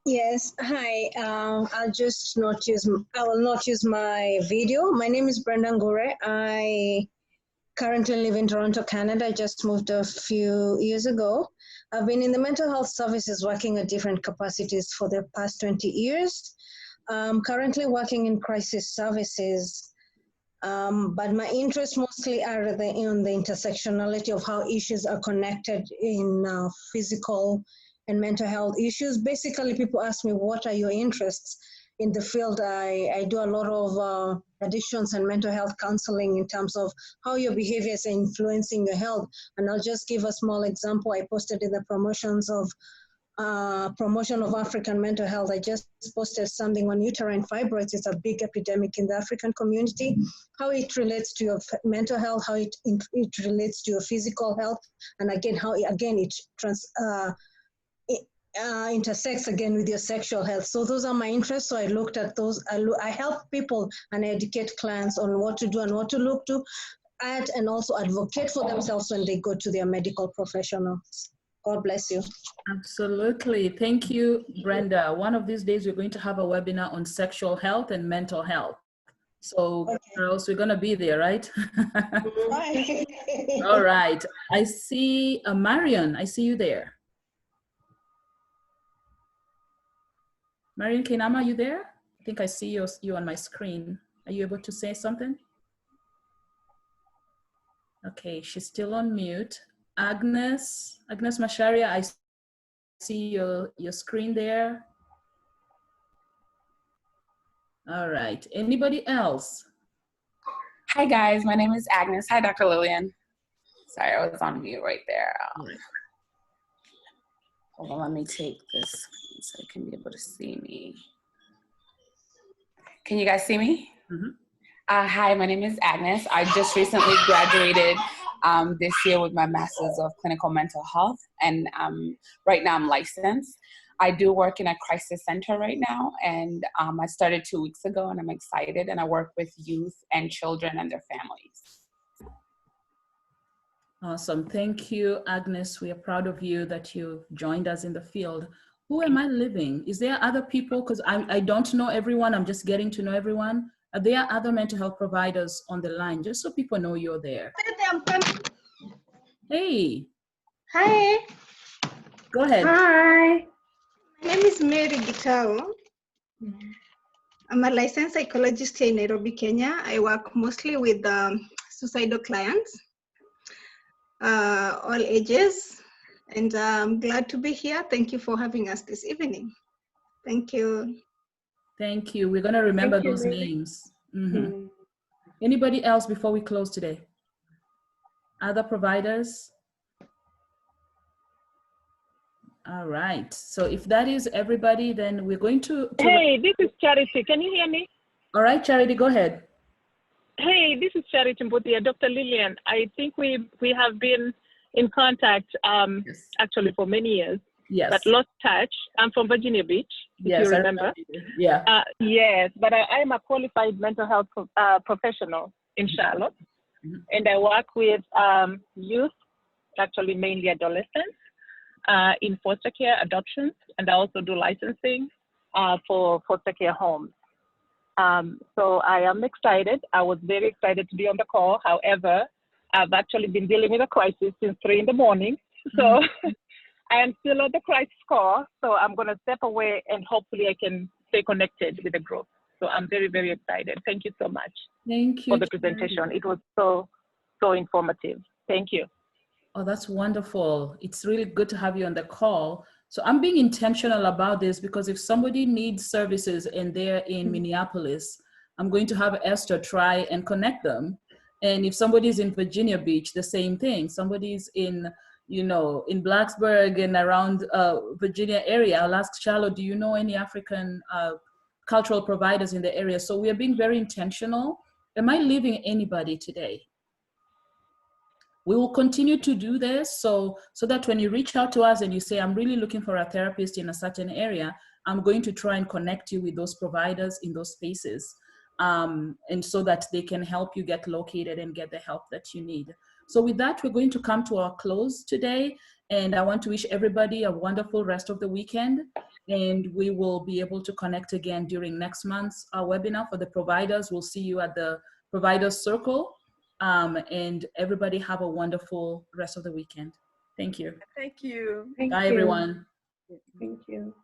Yes, hi. I will not use my video. My name is Brenda Gore. I currently live in Toronto, Canada. I just moved a few years ago. I've been in the mental health services working at different capacities for the past 20 years. I'm currently working in crisis services, but my interests mostly are on the intersectionality of how issues are connected in physical and mental health issues. Basically, people ask me, what are your interests? In the field, I do a lot of addictions and mental health counseling in terms of how your behaviors are influencing your health. And I'll just give a small example. I posted in the promotion of African mental health. I just posted something on uterine fibroids. It's a big epidemic in the African community. How it relates to your mental health, how it relates to your physical health, and again, how it intersects again with your sexual health. So those are my interests. So I looked at those. I help people and educate clients on what to do and what to look to at, and also advocate for themselves when they go to their medical professionals. God bless you. Absolutely. Thank you, Brenda. One of these days, we're going to have a webinar on sexual health and mental health. So, okay. Girls, we're going to be there, right? All right. I see Marion. I see you there. Marion Kenama, are you there? I think I see you on my screen. Are you able to say something? Okay, she's still on mute. Agnes Masharia, I see your screen there. All right, anybody else? Hi guys, my name is Agnes. Hi, Dr. Lilian. Sorry, I was on mute right there. Hold on, let me take this so you can be able to see me. Can you guys see me? Mm-hmm. Hi, my name is Agnes. I just recently graduated this year with my Master's of Clinical Mental Health, and right now I'm licensed. I do work in a crisis center right now, and I started 2 weeks ago, and I'm excited, and I work with youth and children and their families. Awesome. Thank you, Agnes. We are proud of you that you joined us in the field. Who am I living? Is there other people? Because I don't know everyone. I'm just getting to know everyone. Are there other mental health providers on the line? Just so people know you're there. Hey. Hi. Go ahead. Hi. My name is Mary Gitao. I'm a licensed psychologist here in Nairobi, Kenya. I work mostly with suicidal clients, all ages, and I'm glad to be here. Thank you for having us this evening. Thank you. Thank you. We're going to remember those names. Mm-hmm. Anybody else before we close today? Other providers? All right. So if that is everybody, then we're going to Hey, this is Charity. Can you hear me? All right, Charity, go ahead. Hey, this is Charity Mbutia, Dr. Lilian. I think we have been in contact yes. Actually for many years. Yes. But lost touch. I'm from Virginia Beach, if you remember. Yeah. Yes, but I am a qualified mental health professional in Charlotte. Mm-hmm. And I work with youth, actually mainly adolescents, in foster care adoptions, and I also do licensing for foster care homes. So I am excited. I was very excited to be on the call. However, I've actually been dealing with a crisis since 3 in the morning. So mm-hmm. I am still on the crisis call. So I'm going to step away and hopefully I can stay connected with the group. So I'm very, very excited. Thank you so much. Thank you for the presentation. It was so informative. Thank you. Oh, that's wonderful. It's really good to have you on the call. So I'm being intentional about this because if somebody needs services and they're in Minneapolis, I'm going to have Esther try and connect them. And if somebody's in Virginia Beach, the same thing. Somebody's in, you know, in Blacksburg and around Virginia area, I'll ask Charlotte, do you know any African cultural providers in the area? So we are being very intentional. Am I leaving anybody today? We will continue to do this so that when you reach out to us and you say, I'm really looking for a therapist in a certain area, I'm going to try and connect you with those providers in those spaces. And so that they can help you get located and get the help that you need. So with that, we're going to come to our close today. And I want to wish everybody a wonderful rest of the weekend. And we will be able to connect again during next month's webinar for the providers. We'll see you at the Providers Circle. And everybody have a wonderful rest of the weekend. Thank you. Thank you. Thank Bye, you. everyone. Thank you.